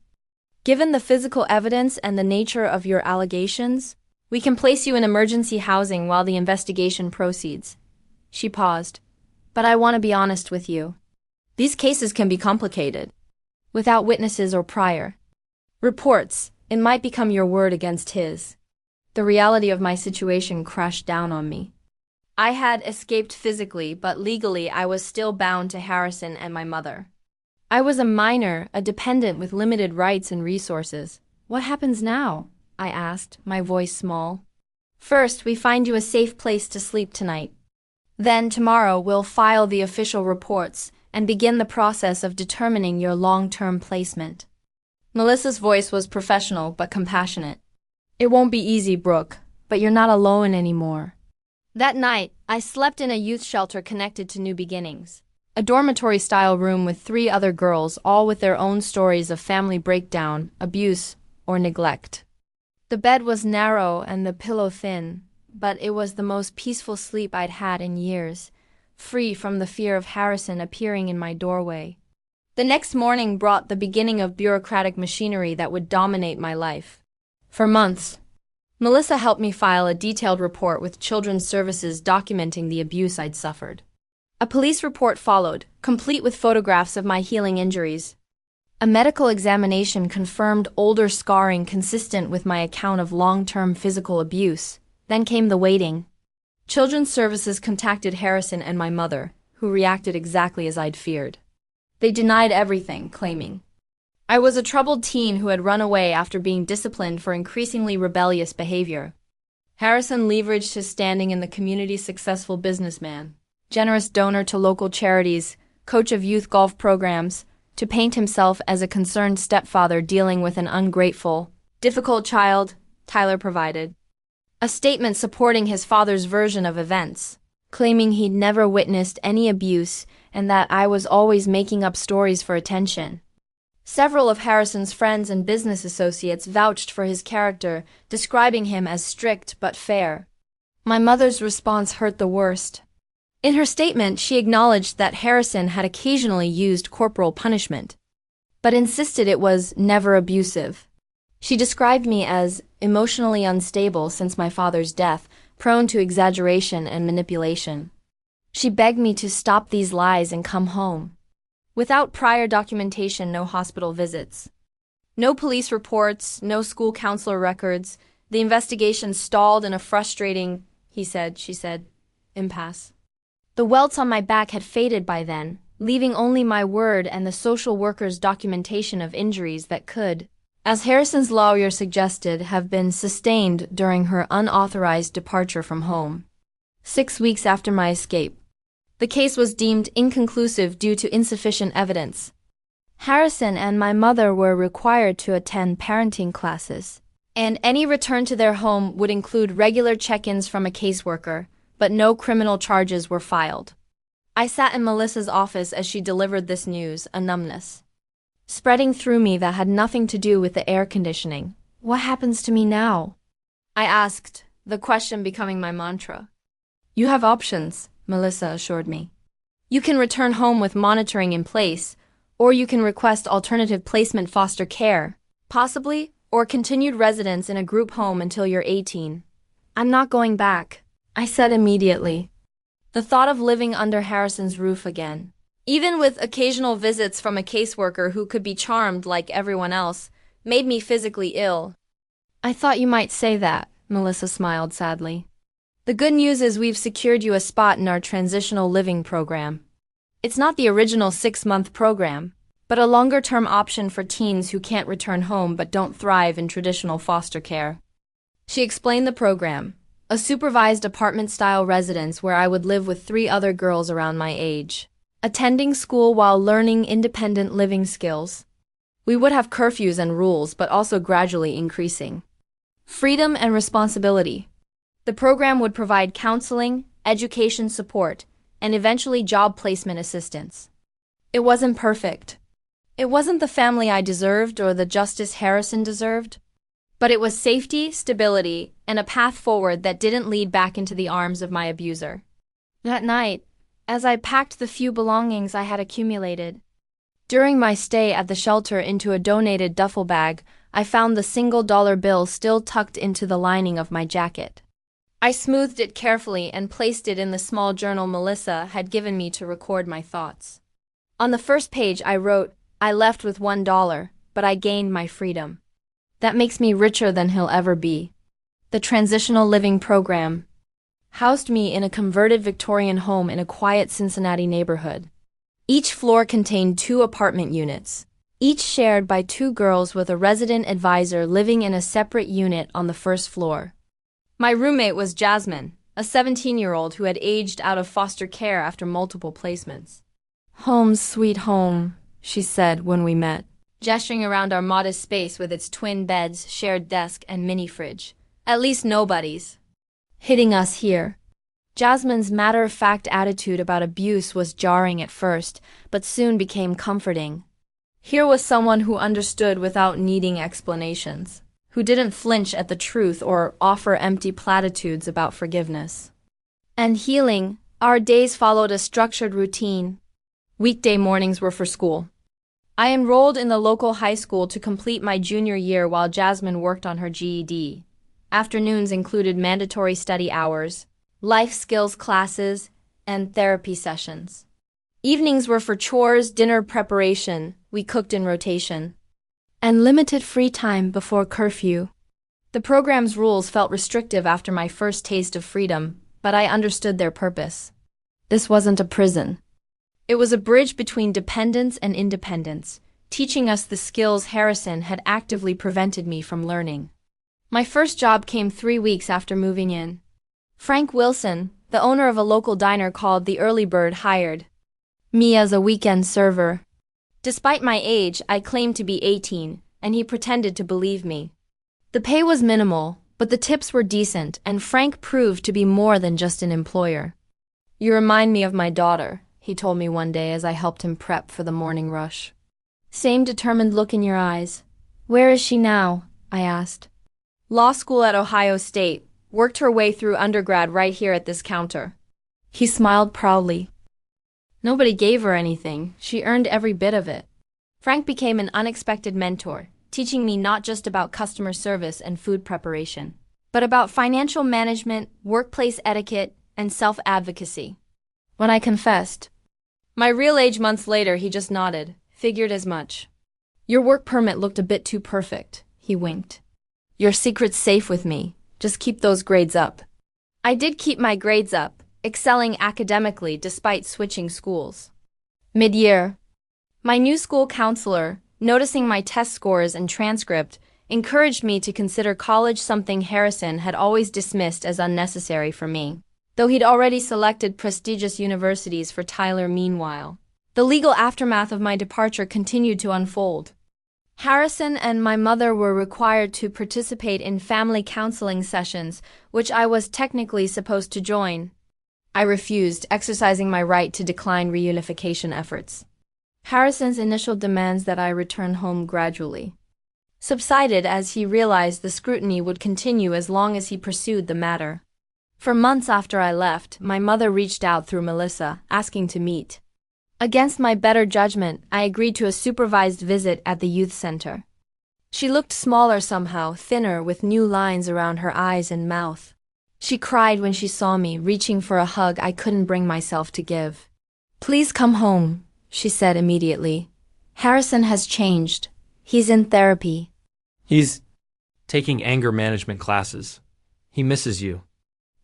Given the physical evidence and the nature of your allegations, we can place you in emergency housing while the investigation proceeds. She paused. But I want to be honest with you. These cases can be complicated. Without witnesses or prior reports, it might become your word against his. The reality of my situation crashed down on me. I had escaped physically, but legally I was still bound to Harrison and my mother. I was a minor, a dependent with limited rights and resources. What happens now? I asked, my voice small. First, we find you a safe place to sleep tonight. Then tomorrow we'll file the official reports and begin the process of determining your long-term placement. Melissa's voice was professional but compassionate. It won't be easy, Brooke, but you're not alone anymore. That night, I slept in a youth shelter connected to New Beginnings, a dormitory-style room with 3 other girls, all with their own stories of family breakdown, abuse, or neglect. The bed was narrow and the pillow thin, but it was the most peaceful sleep I'd had in years, free from the fear of Harrison appearing in my doorway. The next morning brought the beginning of bureaucratic machinery that would dominate my life. For months, Melissa helped me file a detailed report with Children's Services documenting the abuse I'd suffered. A police report followed, complete with photographs of my healing injuries. A medical examination confirmed older scarring consistent with my account of long-term physical abuse. Then came the waiting. Children's Services contacted Harrison and my mother, who reacted exactly as I'd feared. They denied everything, claiming I was a troubled teen who had run away after being disciplined for increasingly rebellious behavior. Harrison leveraged his standing in the community, successful businessman, generous donor to local charities, coach of youth golf programs, to paint himself as a concerned stepfather dealing with an ungrateful, difficult child. Tyler provided a statement supporting his father's version of events, claiming he'd never witnessed any abuse and that I was always making up stories for attention. Several of Harrison's friends and business associates vouched for his character, describing him as strict but fair. My mother's response hurt the worst. In her statement, she acknowledged that Harrison had occasionally used corporal punishment, but insisted it was never abusive. She described me as emotionally unstable since my father's death, prone to exaggeration and manipulation. She begged me to stop these lies and come home. Without prior documentation, no hospital visits, no police reports, no school counselor records, the investigation stalled in a frustrating, he said, she said, impasse. The welts on my back had faded by then, leaving only my word and the social worker's documentation of injuries that could, as Harrison's lawyer suggested, have been sustained during her unauthorized departure from home. 6 weeks after my escape, the case was deemed inconclusive due to insufficient evidence. Harrison and my mother were required to attend parenting classes, and any return to their home would include regular check-ins from a caseworker, but no criminal charges were filed. I sat in Melissa's office as she delivered this news, a numbness spreading through me that had nothing to do with the air conditioning. What happens to me now? I asked, the question becoming my mantra. You have options, Melissa assured me. You can return home with monitoring in place, or you can request alternative placement foster care, possibly, or continued residence in a group home until you're 18. I'm not going back, I said immediately. The thought of living under Harrison's roof again, even with occasional visits from a caseworker who could be charmed like everyone else, made me physically ill. I thought you might say that, Melissa smiled sadly. The good news is we've secured you a spot in our transitional living program. It's not the original 6-month program, but a longer-term option for teens who can't return home but don't thrive in traditional foster care. She explained the program, a supervised apartment-style residence where I would live with 3 other girls around my age, attending school while learning independent living skills. We would have curfews and rules, but also gradually increasing. Freedom and responsibility. The program would provide counseling, education support, and eventually job placement assistance. It wasn't perfect. It wasn't the family I deserved or the justice Harrison deserved. But it was safety, stability, and a path forward that didn't lead back into the arms of my abuser. That night, as I packed the few belongings I had accumulated, during my stay at the shelter into a donated duffel bag, I found the single-dollar bill still tucked into the lining of my jacket. I smoothed it carefully and placed it in the small journal Melissa had given me to record my thoughts. On the first page I wrote, "I left with $1, but I gained my freedom. That makes me richer than he'll ever be." The transitional living program housed me in a converted Victorian home in a quiet Cincinnati neighborhood. Each floor contained 2 apartment units, each shared by 2 girls with a resident advisor living in a separate unit on the first floor. My roommate was Jasmine, a 17-year-old who had aged out of foster care after multiple placements. "Home sweet home," she said when we met, gesturing around our modest space with its twin beds, shared desk, and mini fridge. "At least nobody's hitting us here." Jasmine's matter-of-fact attitude about abuse was jarring at first, but soon became comforting. Here was someone who understood without needing explanations, who didn't flinch at the truth or offer empty platitudes about forgiveness. And healing, our days followed a structured routine. Weekday mornings were for school. I enrolled in the local high school to complete my junior year while Jasmine worked on her GED. Afternoons included mandatory study hours, life skills classes, and therapy sessions. Evenings were for chores, dinner preparation, we cooked in rotation, and limited free time before curfew. The program's rules felt restrictive after my first taste of freedom, but I understood their purpose. This wasn't a prison. It was a bridge between dependence and independence, teaching us the skills Harrison had actively prevented me from learning. My first job came 3 weeks after moving in. Frank Wilson, the owner of a local diner called the Early Bird, hired me as a weekend server. Despite my age, I claimed to be 18, and he pretended to believe me. The pay was minimal, but the tips were decent, and Frank proved to be more than just an employer. "You remind me of my daughter," he told me one day as I helped him prep for the morning rush. "Same determined look in your eyes." "Where is she now?" I asked. "Law school at Ohio State. Worked her way through undergrad right here at this counter." He smiled proudly. "Nobody gave her anything. She earned every bit of it." Frank became an unexpected mentor, teaching me not just about customer service and food preparation, but about financial management, workplace etiquette, and self-advocacy. When I confessed my real age months later, he just nodded, figured as much. "Your work permit looked a bit too perfect," he winked. "Your secret's safe with me. Just keep those grades up." I did keep my grades up, excelling academically despite switching schools. Mid-year, my new school counselor, noticing my test scores and transcript, encouraged me to consider college, something Harrison had always dismissed as unnecessary for me, though he'd already selected prestigious universities for Tyler. Meanwhile, the legal aftermath of my departure continued to unfold. Harrison and my mother were required to participate in family counseling sessions, which I was technically supposed to join. I refused, exercising my right to decline reunification efforts. Harrison's initial demands that I return home gradually subsided as he realized the scrutiny would continue as long as he pursued the matter. For months after I left, my mother reached out through Melissa, asking to meet. Against my better judgment, I agreed to a supervised visit at the youth center. She looked smaller somehow, thinner, with new lines around her eyes and mouth. She cried when she saw me, reaching for a hug I couldn't bring myself to give. "Please come home," she said immediately. "Harrison has changed. He's in therapy." He's taking anger management classes. He misses you.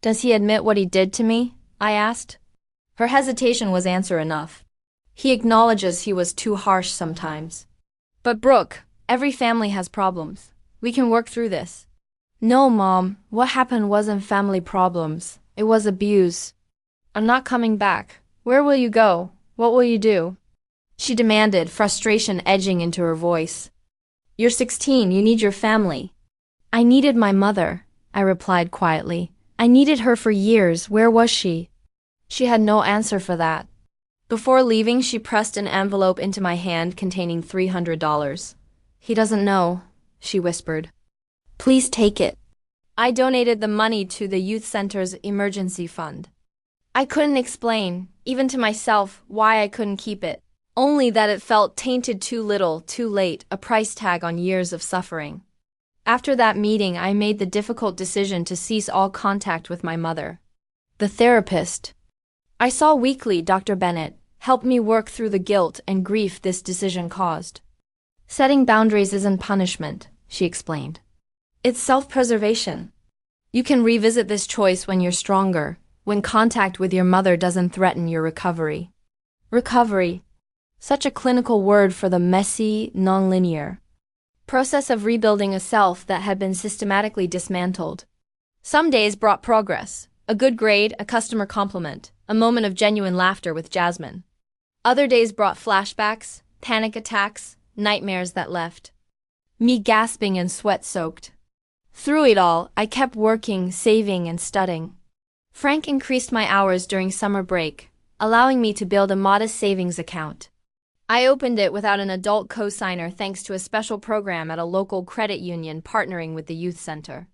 "Does he admit what he did to me?" I asked. Her hesitation was answer enough. "He acknowledges he was too harsh sometimes. But Brooke, every family has problems. We can work through this." "No, Mom, what happened wasn't family problems. It was abuse." "I'm not coming back. Where will you go? What will you do?" she demanded, frustration edging into her voice. You're 16, you need your family. I needed my mother, I replied quietly. I needed her for years. Where was she? She had no answer for that. Before leaving, she pressed an envelope into my hand containing $300. He doesn't know, she whispered. Please take it. I donated the money to the youth center's emergency fund. I couldn't explain, even to myself, why I couldn't keep it. Only that it felt tainted too little, too late, a price tag on years of suffering. After that meeting, I made the difficult decision to cease all contact with my mother. The therapist I saw weekly, Dr. Bennett, helped me work through the guilt and grief this decision caused. Setting boundaries isn't punishment, she explained. It's self-preservation. You can revisit this choice when you're stronger, when contact with your mother doesn't threaten your recovery. Recovery. Such a clinical word for the messy, non-linear process of rebuilding a self that had been systematically dismantled. Some days brought progress, a good grade, a customer compliment, a moment of genuine laughter with Jasmine. Other days brought flashbacks, panic attacks, nightmares that left me gasping and sweat-soaked. Through it all, I kept working, saving, and studying. Frank increased my hours during summer break, allowing me to build a modest savings account. I opened it without an adult cosigner thanks to a special program at a local credit union partnering with the youth center.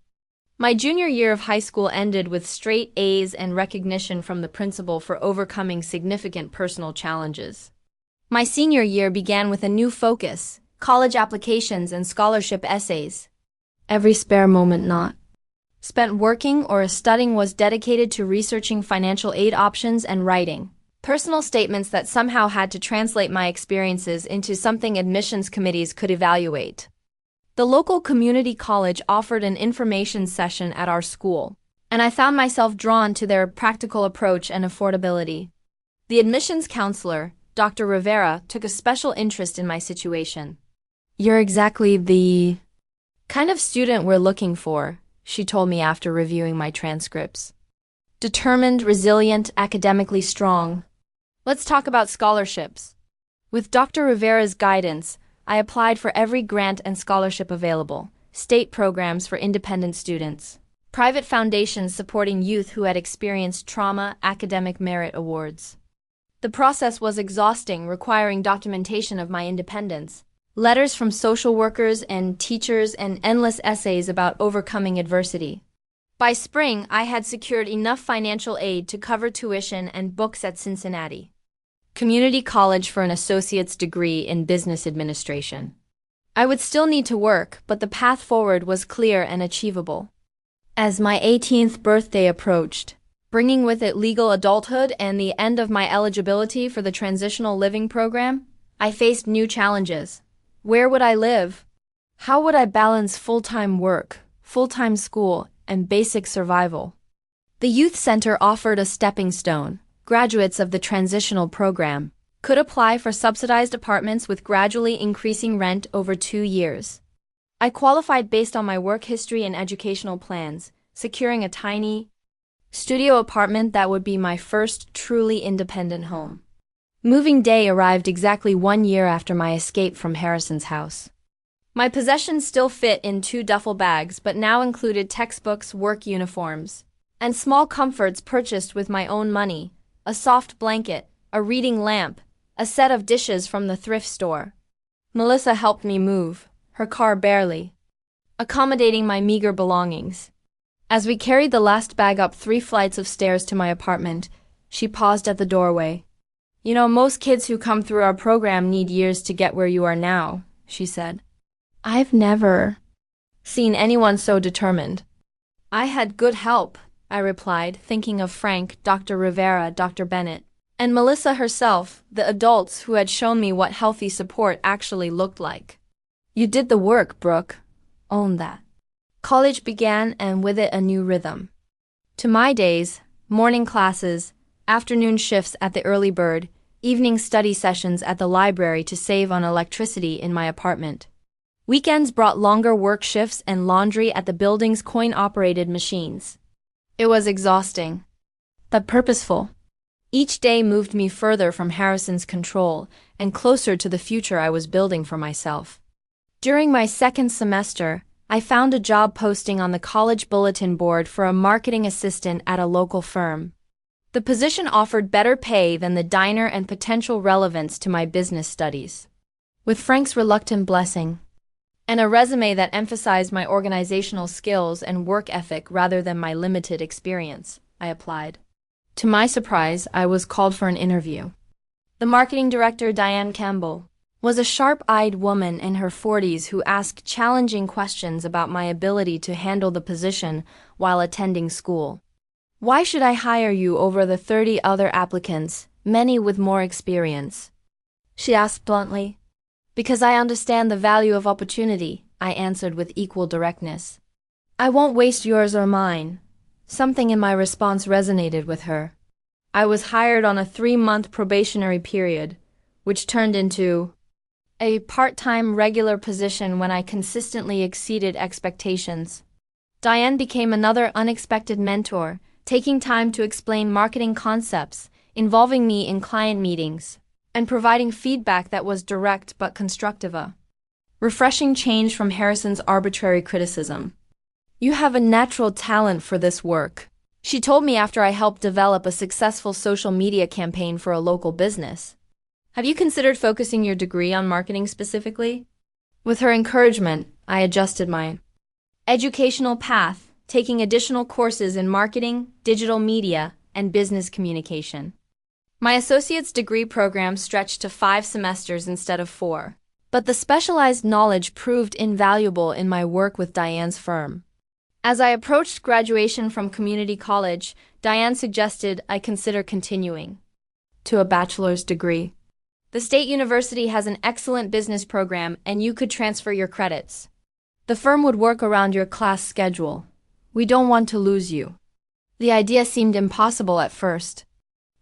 My junior year of high school ended with straight A's and recognition from the principal for overcoming significant personal challenges. My senior year began with a new focus, college applications and scholarship essays. Every spare moment not spent working or studying was dedicated to researching financial aid options and writing personal statements that somehow had to translate my experiences into something admissions committees could evaluate. The local community college offered an information session at our school, and I found myself drawn to their practical approach and affordability. The admissions counselor, Dr. Rivera, took a special interest in my situation. You're exactly the kind of student we're looking for, she told me after reviewing my transcripts. Determined, resilient, academically strong. Let's talk about scholarships. With Dr. Rivera's guidance, I applied for every grant and scholarship available, state programs for independent students, private foundations supporting youth who had experienced trauma, academic merit awards. The process was exhausting, requiring documentation of my independence, letters from social workers and teachers, and endless essays about overcoming adversity. By spring, I had secured enough financial aid to cover tuition and books at Cincinnati Community College for an associate's degree in business administration. I would still need to work, but the path forward was clear and achievable. As my 18th birthday approached, bringing with it legal adulthood and the end of my eligibility for the transitional living program, I faced new challenges. Where would I live? How would I balance full-time work, full-time school, and basic survival? The youth center offered a stepping stone. Graduates of the transitional program could apply for subsidized apartments with gradually increasing rent over 2 years. I qualified based on my work history and educational plans, securing a tiny studio apartment that would be my first truly independent home. Moving day arrived exactly 1 year after my escape from Harrison's house. My possessions still fit in 2 duffel bags, but now included textbooks, work uniforms, and small comforts purchased with my own money, a soft blanket, a reading lamp, a set of dishes from the thrift store. Melissa helped me move, her car barely accommodating my meager belongings. As we carried the last bag up 3 flights of stairs to my apartment, she paused at the doorway. You know, most kids who come through our program need years to get where you are now, she said. I've never seen anyone so determined. I had good help, I replied, thinking of Frank, Dr. Rivera, Dr. Bennett, and Melissa herself, the adults who had shown me what healthy support actually looked like. You did the work, Brooke. Own that. College began, and with it a new rhythm. To my days, morning classes, afternoon shifts at the early bird, evening study sessions at the library to save on electricity in my apartment. Weekends brought longer work shifts and laundry at the building's coin-operated machines. It was exhausting, but purposeful. Each day moved me further from Harrison's control and closer to the future I was building for myself. During my second semester, I found a job posting on the college bulletin board for a marketing assistant at a local firm. The position offered better pay than the diner and potential relevance to my business studies. With Frank's reluctant blessing, and a resume that emphasized my organizational skills and work ethic rather than my limited experience, I applied. To my surprise, I was called for an interview. The marketing director, Diane Campbell, was a sharp-eyed woman in her 40s who asked challenging questions about my ability to handle the position while attending school. "Why should I hire you over the 30 other applicants, many with more experience?" she asked bluntly. "Because I understand the value of opportunity," I answered with equal directness. "I won't waste yours or mine." Something in my response resonated with her. I was hired on a 3-month probationary period, which turned into a part-time regular position when I consistently exceeded expectations. Diane became another unexpected mentor, taking time to explain marketing concepts, involving me in client meetings, and providing feedback that was direct but constructive. A refreshing change from Harrison's arbitrary criticism. "You have a natural talent for this work," she told me after I helped develop a successful social media campaign for a local business. "Have you considered focusing your degree on marketing specifically?" With her encouragement, I adjusted my educational path, taking additional courses in marketing, digital media, and business communication. My associate's degree program stretched to 5 semesters instead of 4, but the specialized knowledge proved invaluable in my work with Diane's firm. As I approached graduation from community college, Diane suggested I consider continuing to a bachelor's degree. "The state university has an excellent business program and you could transfer your credits. The firm would work around your class schedule. We don't want to lose you." The idea seemed impossible at first.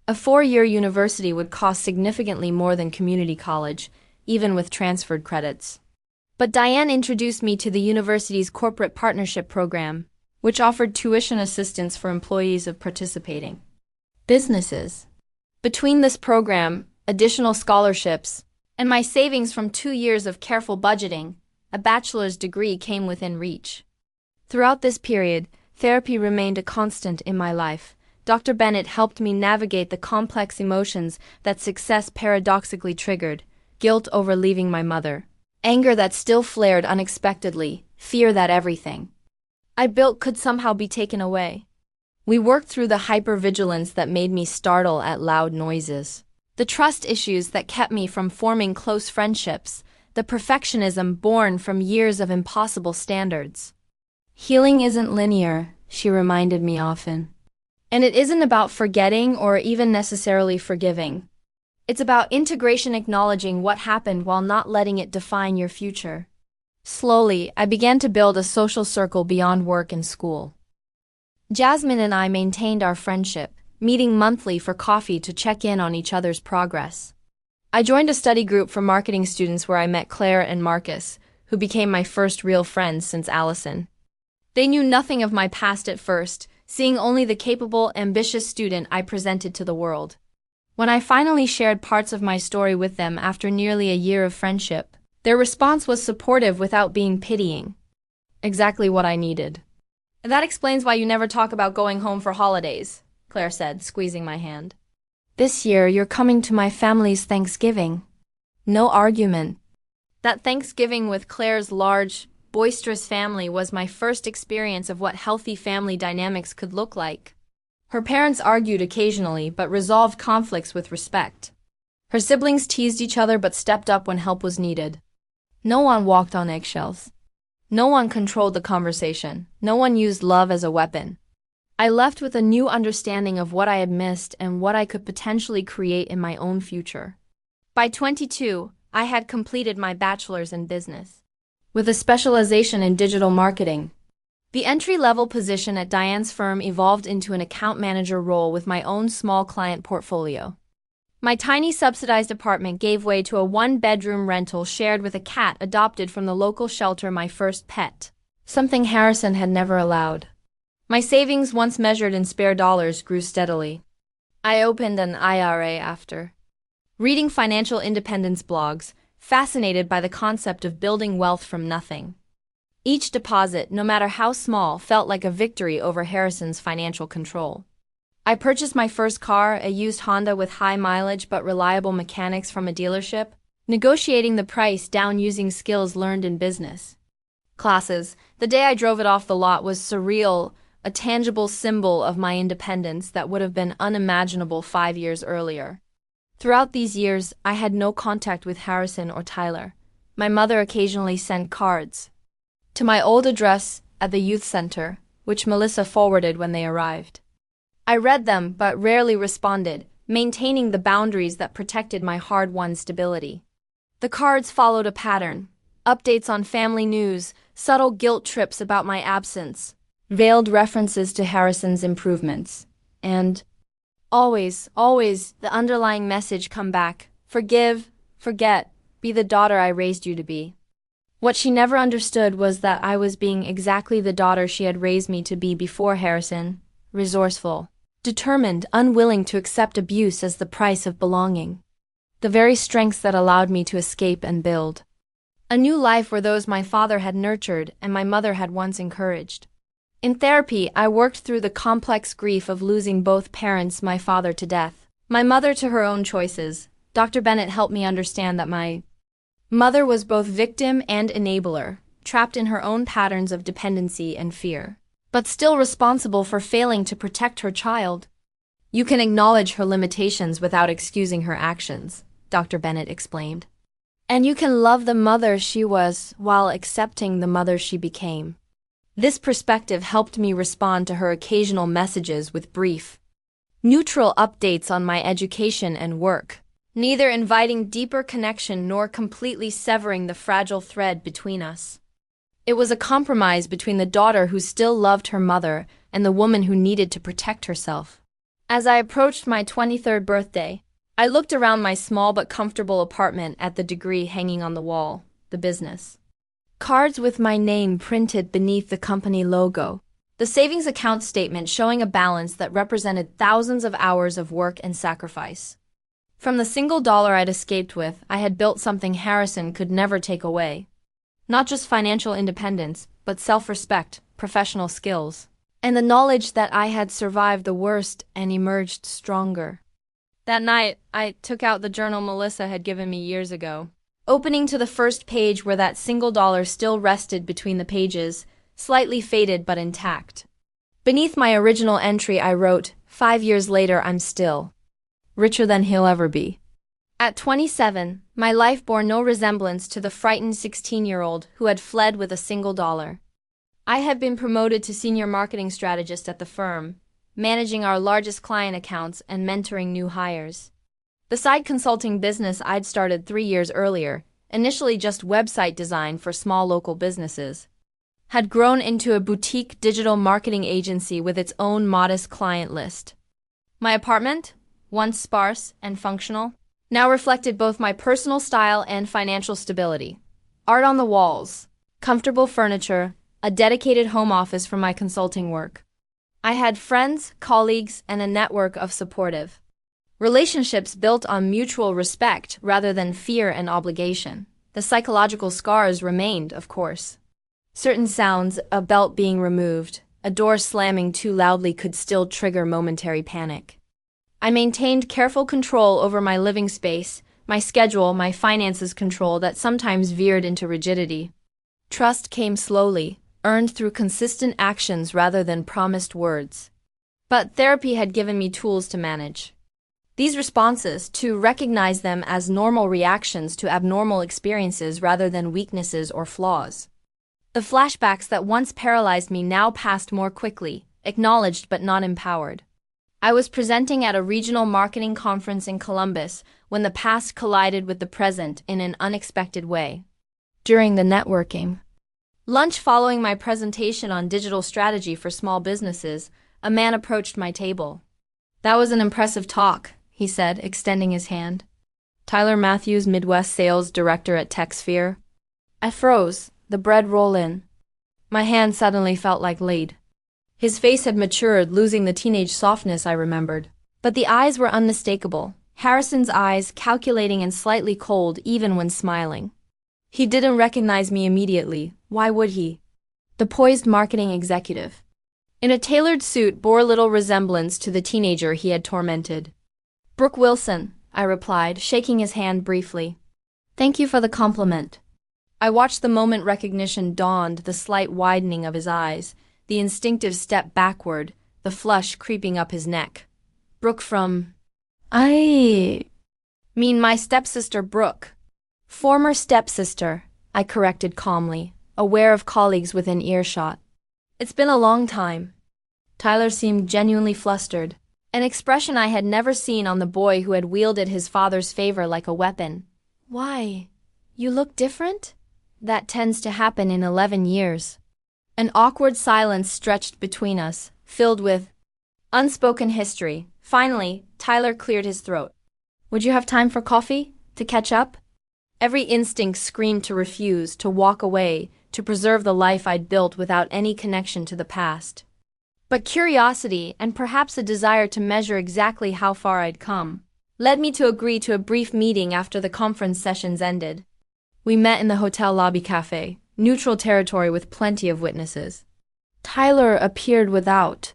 A 4-year university would cost significantly more than community college, even with transferred credits. But Diane introduced me to the university's corporate partnership program, which offered tuition assistance for employees of participating businesses. Between this program, additional scholarships, and my savings from 2 years of careful budgeting, a bachelor's degree came within reach. Throughout this period, therapy remained a constant in my life. Dr. Bennett helped me navigate the complex emotions that success paradoxically triggered: guilt over leaving my mother, anger that still flared unexpectedly, fear that everything I built could somehow be taken away. We worked through the hypervigilance that made me startle at loud noises, the trust issues that kept me from forming close friendships, the perfectionism born from years of impossible standards. "Healing isn't linear," she reminded me often. "And it isn't about forgetting or even necessarily forgiving. It's about integration, acknowledging what happened while not letting it define your future." Slowly, I began to build a social circle beyond work and school. Jasmine and I maintained our friendship, meeting monthly for coffee to check in on each other's progress. I joined a study group for marketing students where I met Claire and Marcus, who became my first real friends since Allison. They knew nothing of my past at first, seeing only the capable, ambitious student I presented to the world. When I finally shared parts of my story with them after nearly a year of friendship, their response was supportive without being pitying. Exactly what I needed. "That explains why you never talk about going home for holidays," Claire said, squeezing my hand. "This year you're coming to my family's Thanksgiving." No argument. That Thanksgiving with Claire's large, boisterous family was my first experience of what healthy family dynamics could look like. Her parents argued occasionally but resolved conflicts with respect. Her siblings teased each other but stepped up when help was needed. No one walked on eggshells. No one controlled the conversation. No one used love as a weapon. I left with a new understanding of what I had missed and what I could potentially create in my own future. By 22, I had completed my bachelor's in business, with a specialization in digital marketing. The entry-level position at Diane's firm evolved into an account manager role with my own small client portfolio. My tiny subsidized apartment gave way to a 1-bedroom rental shared with a cat adopted from the local shelter, my first pet, something Harrison had never allowed. My savings, once measured in spare dollars, grew steadily. I opened an IRA after reading financial independence blogs, fascinated by the concept of building wealth from nothing. Each deposit, no matter how small, felt like a victory over Harrison's financial control. I purchased my first car, a used Honda with high mileage but reliable mechanics from a dealership, negotiating the price down using skills learned in business classes. The day I drove it off the lot was surreal, a tangible symbol of my independence that would have been unimaginable 5 years earlier. Throughout these years, I had no contact with Harrison or Tyler. My mother occasionally sent cards to my old address at the youth center, which Melissa forwarded when they arrived. I read them but rarely responded, maintaining the boundaries that protected my hard-won stability. The cards followed a pattern: updates on family news, subtle guilt trips about my absence, veiled references to Harrison's improvements, and always, the underlying message come back: forgive, forget, be the daughter I raised you to be. What she never understood was that I was being exactly the daughter she had raised me to be before Harrison: resourceful, determined, unwilling to accept abuse as the price of belonging. The very strengths that allowed me to escape and build a new life were those my father had nurtured and my mother had once encouraged. In therapy, I worked through the complex grief of losing both parents, my father to death, my mother to her own choices. Dr. Bennett helped me understand that my mother was both victim and enabler, trapped in her own patterns of dependency and fear, but still responsible for failing to protect her child. You can acknowledge her limitations without excusing her actions, Dr. Bennett explained. And you can love the mother she was while accepting the mother she became. This perspective helped me respond to her occasional messages with brief, neutral updates on my education and work, neither inviting deeper connection nor completely severing the fragile thread between us. It was a compromise between the daughter who still loved her mother and the woman who needed to protect herself. As I approached my 23rd birthday, I looked around my small but comfortable apartment at the degree hanging on the wall, the business cards with my name printed beneath the company logo, the savings account statement showing a balance that represented thousands of hours of work and sacrifice. From the single dollar I'd escaped with, I had built something Harrison could never take away. Not just financial independence, but self-respect, professional skills, and the knowledge that I had survived the worst and emerged stronger. That night, I took out the journal Melissa had given me years ago, opening to the first page where that single dollar still rested between the pages, slightly faded but intact. Beneath my original entry I wrote, 5 years later I'm still richer than he'll ever be. At 27, my life bore no resemblance to the frightened 16-year-old who had fled with a single dollar. I had been promoted to senior marketing strategist at the firm, managing our largest client accounts and mentoring new hires. The side consulting business I'd started 3 years earlier, initially just website design for small local businesses, had grown into a boutique digital marketing agency with its own modest client list. My apartment, once sparse and functional, now reflected both my personal style and financial stability. Art on the walls, comfortable furniture, a dedicated home office for my consulting work. I had friends, colleagues, and a network of supportive relationships built on mutual respect rather than fear and obligation. The psychological scars remained, of course. Certain sounds, a belt being removed, a door slamming too loudly could still trigger momentary panic. I maintained careful control over my living space, my schedule, my finances control that sometimes veered into rigidity. Trust came slowly, earned through consistent actions rather than promised words. But therapy had given me tools to manage these responses, to recognize them as normal reactions to abnormal experiences rather than weaknesses or flaws. The flashbacks that once paralyzed me now passed more quickly, acknowledged but not empowered. I was presenting at a regional marketing conference in Columbus when the past collided with the present in an unexpected way. During the networking lunch following my presentation on digital strategy for small businesses, a man approached my table. "That was an impressive talk," he said, extending his hand. "Tyler Matthews, Midwest Sales Director at TechSphere." I froze, the bread roll in. My hand suddenly felt like lead. His face had matured, losing the teenage softness I remembered. But the eyes were unmistakable. Harrison's eyes, calculating and slightly cold even when smiling. He didn't recognize me immediately. Why would he? The poised marketing executive, in a tailored suit, bore little resemblance to the teenager he had tormented. "Brooke Wilson," I replied, shaking his hand briefly. "Thank you for the compliment." I watched the moment recognition dawned, the slight widening of his eyes, the instinctive step backward, the flush creeping up his neck. "Brooke from—" "I mean my stepsister Brooke." "Former stepsister," I corrected calmly, aware of colleagues within earshot. "It's been a long time." Tyler seemed genuinely flustered, an expression I had never seen on the boy who had wielded his father's favor like a weapon. "Why? You look different?" "That tends to happen in 11 years. An awkward silence stretched between us, filled with unspoken history. Finally, Tyler cleared his throat. "Would you have time for coffee? To catch up?" Every instinct screamed to refuse, to walk away, to preserve the life I'd built without any connection to the past. But curiosity, and perhaps a desire to measure exactly how far I'd come, led me to agree to a brief meeting after the conference sessions ended. We met in the hotel lobby cafe, neutral territory with plenty of witnesses. Tyler appeared without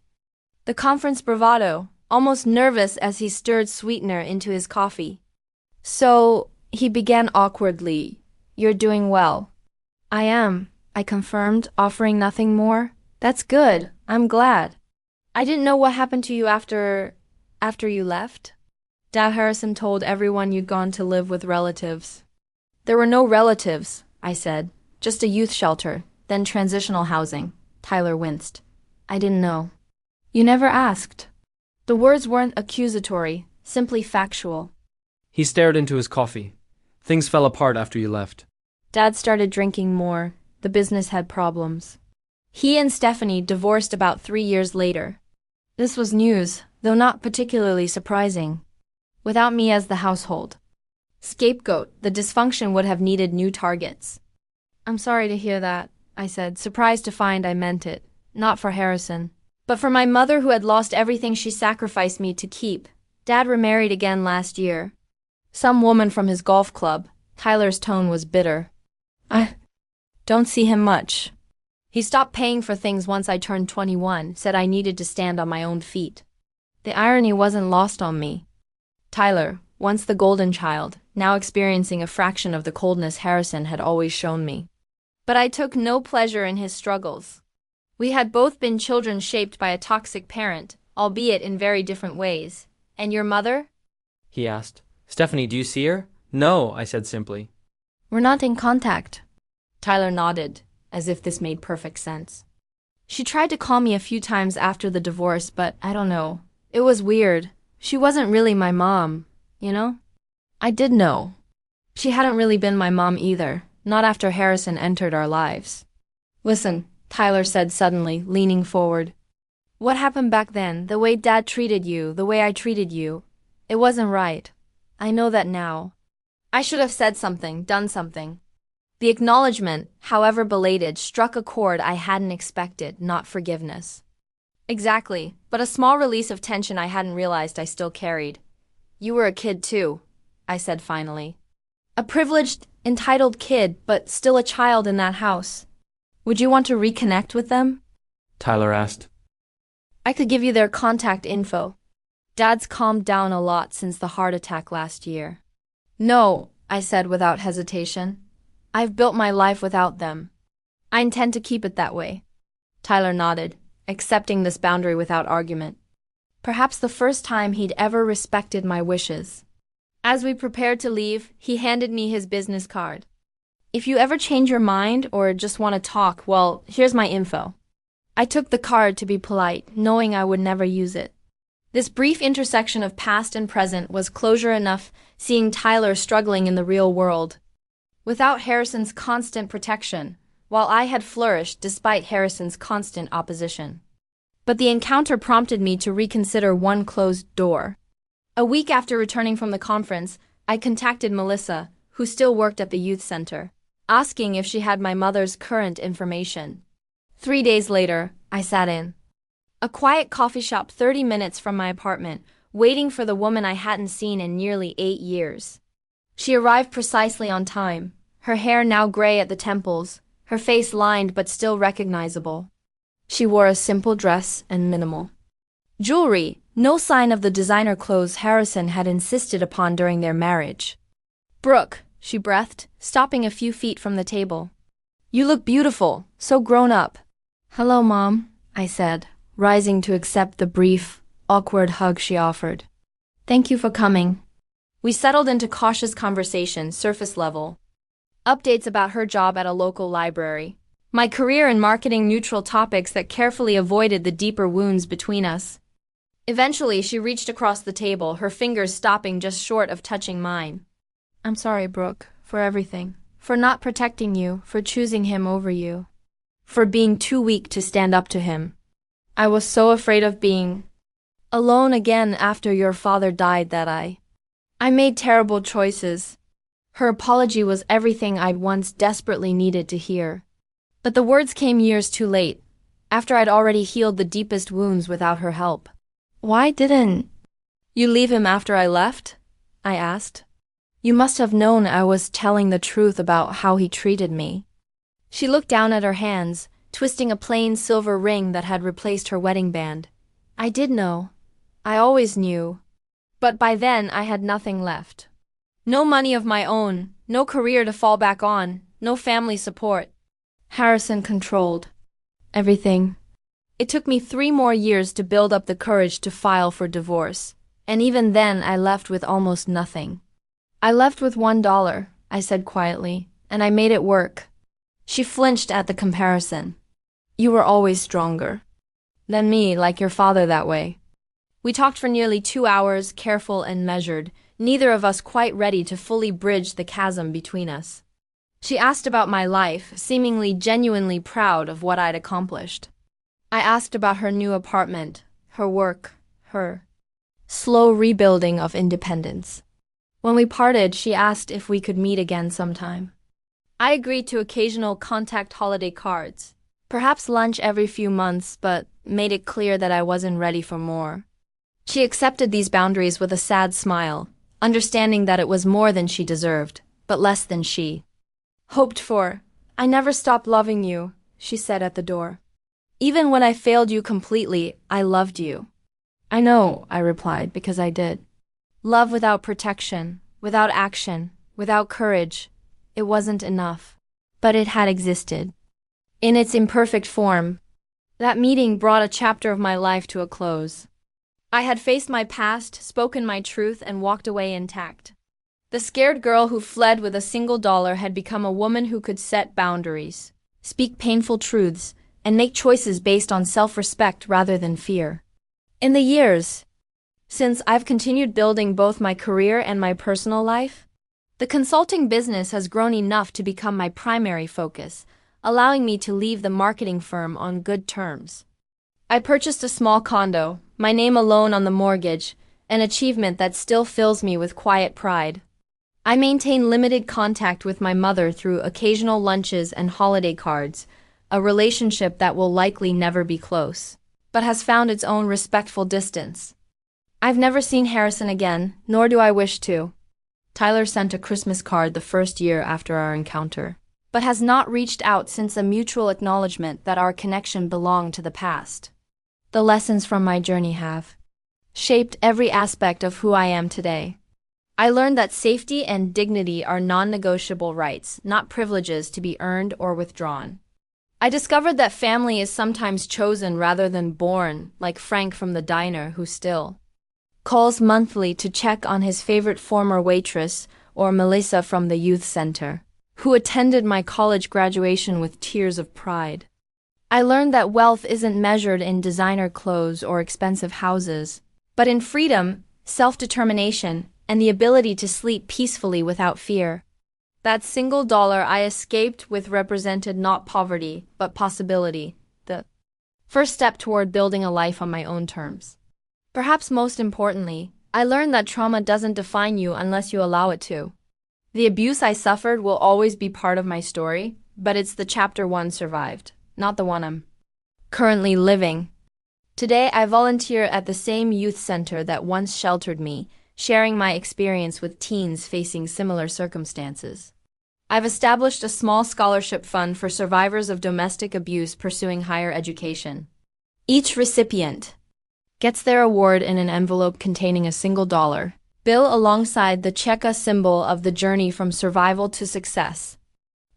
the conference bravado, almost nervous as he stirred sweetener into his coffee. "So," he began awkwardly, "you're doing well." "I am," I confirmed, offering nothing more. "That's good. I'm glad. I didn't know what happened to you after you left." Dad Harrison told everyone you'd gone to live with relatives. "There were no relatives," I said. "Just a youth shelter, then transitional housing." Tyler winced. "I didn't know." "You never asked." The words weren't accusatory, simply factual. He stared into his coffee. "Things fell apart after you left." Dad started drinking more. The business had problems. He and Stephanie divorced about 3 years later. This was news, though not particularly surprising. Without me as the household scapegoat, the dysfunction would have needed new targets. "I'm sorry to hear that," I said, surprised to find I meant it. Not for Harrison, but for my mother who had lost everything she sacrificed me to keep. Dad remarried again last year. Some woman from his golf club. Tyler's tone was bitter. "I don't see him much." He stopped paying for things once I turned 21, said I needed to stand on my own feet. The irony wasn't lost on me. Tyler, once the golden child, now experiencing a fraction of the coldness Harrison had always shown me. But I took no pleasure in his struggles. We had both been children shaped by a toxic parent, albeit in very different ways. "And your mother?" he asked. "Stephanie, do you see her?" "No," I said simply. "We're not in contact." Tyler nodded, as if this made perfect sense. "She tried to call me a few times after the divorce, but I don't know. It was weird. She wasn't really my mom, you know?" I did know. She hadn't really been my mom either, not after Harrison entered our lives. "Listen," Tyler said suddenly, leaning forward. "What happened back then, the way Dad treated you, the way I treated you, it wasn't right. I know that now. I should have said something, done something." The acknowledgement, however belated, struck a chord I hadn't expected, not forgiveness. "Exactly, but a small release of tension I hadn't realized I still carried." "You were a kid too," I said finally. "A privileged, entitled kid, but still a child in that house. Would you want to reconnect with them?" Tyler asked. "I could give you their contact info." Dad's calmed down a lot since the heart attack last year. "No," I said without hesitation. "I've built my life without them. I intend to keep it that way." Tyler nodded, accepting this boundary without argument. Perhaps the first time he'd ever respected my wishes. As we prepared to leave, he handed me his business card. "If you ever change your mind or just want to talk, well, here's my info." I took the card to be polite, knowing I would never use it. This brief intersection of past and present was closure enough, seeing Tyler struggling in the real world. Without Harrison's constant protection, while I had flourished despite Harrison's constant opposition. But the encounter prompted me to reconsider one closed door. A week after returning from the conference, I contacted Melissa, who still worked at the youth center, asking if she had my mother's current information. 3 days later, I sat in a quiet coffee shop 30 minutes from my apartment, waiting for the woman I hadn't seen in nearly 8 years. She arrived precisely on time, her hair now gray at the temples, her face lined but still recognizable. She wore a simple dress and minimal jewelry, no sign of the designer clothes Harrison had insisted upon during their marriage. "Brooke," she breathed, stopping a few feet from the table. "You look beautiful, so grown up." "Hello, Mom," I said, rising to accept the brief, awkward hug she offered. "Thank you for coming." We settled into cautious conversation, surface level. Updates about her job at a local library. My career in marketing, neutral topics that carefully avoided the deeper wounds between us. Eventually, she reached across the table, her fingers stopping just short of touching mine. "I'm sorry, Brooke, for everything. For not protecting you, for choosing him over you. For being too weak to stand up to him. I was so afraid of being alone again after your father died that I made terrible choices." Her apology was everything I'd once desperately needed to hear. But the words came years too late, after I'd already healed the deepest wounds without her help. "Why didn't you leave him after I left?" I asked. "You must have known I was telling the truth about how he treated me." She looked down at her hands, twisting a plain silver ring that had replaced her wedding band. "I did know. I always knew. But by then I had nothing left. No money of my own, no career to fall back on, no family support. Harrison controlled everything. It took me 3 more years to build up the courage to file for divorce, and even then I left with almost nothing. I left with $1, I said quietly, and I made it work." She flinched at the comparison. "You were always stronger than me, like your father that way." We talked for nearly 2 hours, careful and measured, neither of us quite ready to fully bridge the chasm between us. She asked about my life, seemingly genuinely proud of what I'd accomplished. I asked about her new apartment, her work, her slow rebuilding of independence. When we parted, she asked if we could meet again sometime. I agreed to occasional contact holiday cards, perhaps lunch every few months, but made it clear that I wasn't ready for more. She accepted these boundaries with a sad smile, understanding that it was more than she deserved, but less than she hoped for. "I never stopped loving you," she said at the door. "Even when I failed you completely, I loved you." "I know," I replied, because I did. Love without protection, without action, without courage, it wasn't enough. But it had existed. In its imperfect form. That meeting brought a chapter of my life to a close. I had faced my past, spoken my truth, and walked away intact. The scared girl who fled with a single dollar had become a woman who could set boundaries, speak painful truths, and make choices based on self-respect rather than fear. In the years since, I've continued building both my career and my personal life. The consulting business has grown enough to become my primary focus, allowing me to leave the marketing firm on good terms. I purchased a small condo, my name alone on the mortgage, an achievement that still fills me with quiet pride. I maintain limited contact with my mother through occasional lunches and holiday cards, a relationship that will likely never be close, but has found its own respectful distance. I've never seen Harrison again, nor do I wish to. Tyler sent a Christmas card the first year after our encounter, but has not reached out since a mutual acknowledgement that our connection belonged to the past. The lessons from my journey have shaped every aspect of who I am today. I learned that safety and dignity are non-negotiable rights, not privileges to be earned or withdrawn. I discovered that family is sometimes chosen rather than born, like Frank from the diner, who still calls monthly to check on his favorite former waitress, or Melissa from the youth center, who attended my college graduation with tears of pride. I learned that wealth isn't measured in designer clothes or expensive houses, but in freedom, self-determination, and the ability to sleep peacefully without fear. That single dollar I escaped with represented not poverty, but possibility, the first step toward building a life on my own terms. Perhaps most importantly, I learned that trauma doesn't define you unless you allow it to. The abuse I suffered will always be part of my story, but it's the chapter 1 survived, not the one I'm currently living. Today, I volunteer at the same youth center that once sheltered me, sharing my experience with teens facing similar circumstances. I've established a small scholarship fund for survivors of domestic abuse pursuing higher education. Each recipient gets their award in an envelope containing a single dollar bill alongside the checka symbol of the journey from survival to success.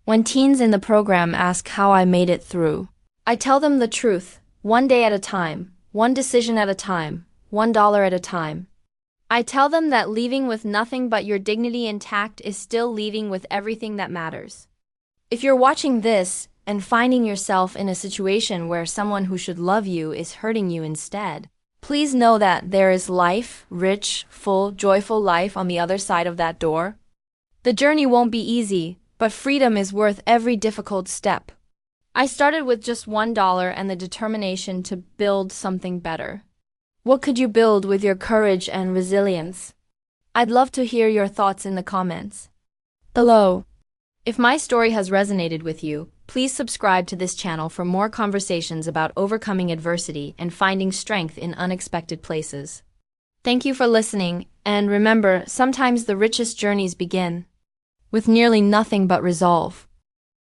When teens in the program ask how I made it through, I tell them the truth, one day at a time, one decision at a time, $1 at a time. I tell them that leaving with nothing but your dignity intact is still leaving with everything that matters. If you're watching this and finding yourself in a situation where someone who should love you is hurting you instead, please know that there is life, rich, full, joyful life on the other side of that door. The journey won't be easy, but freedom is worth every difficult step. I started with just $1 and the determination to build something better. What could you build with your courage and resilience? I'd love to hear your thoughts in the comments below. If my story has resonated with you, please subscribe to this channel for more conversations about overcoming adversity and finding strength in unexpected places. Thank you for listening, and remember, sometimes the richest journeys begin with nearly nothing but resolve.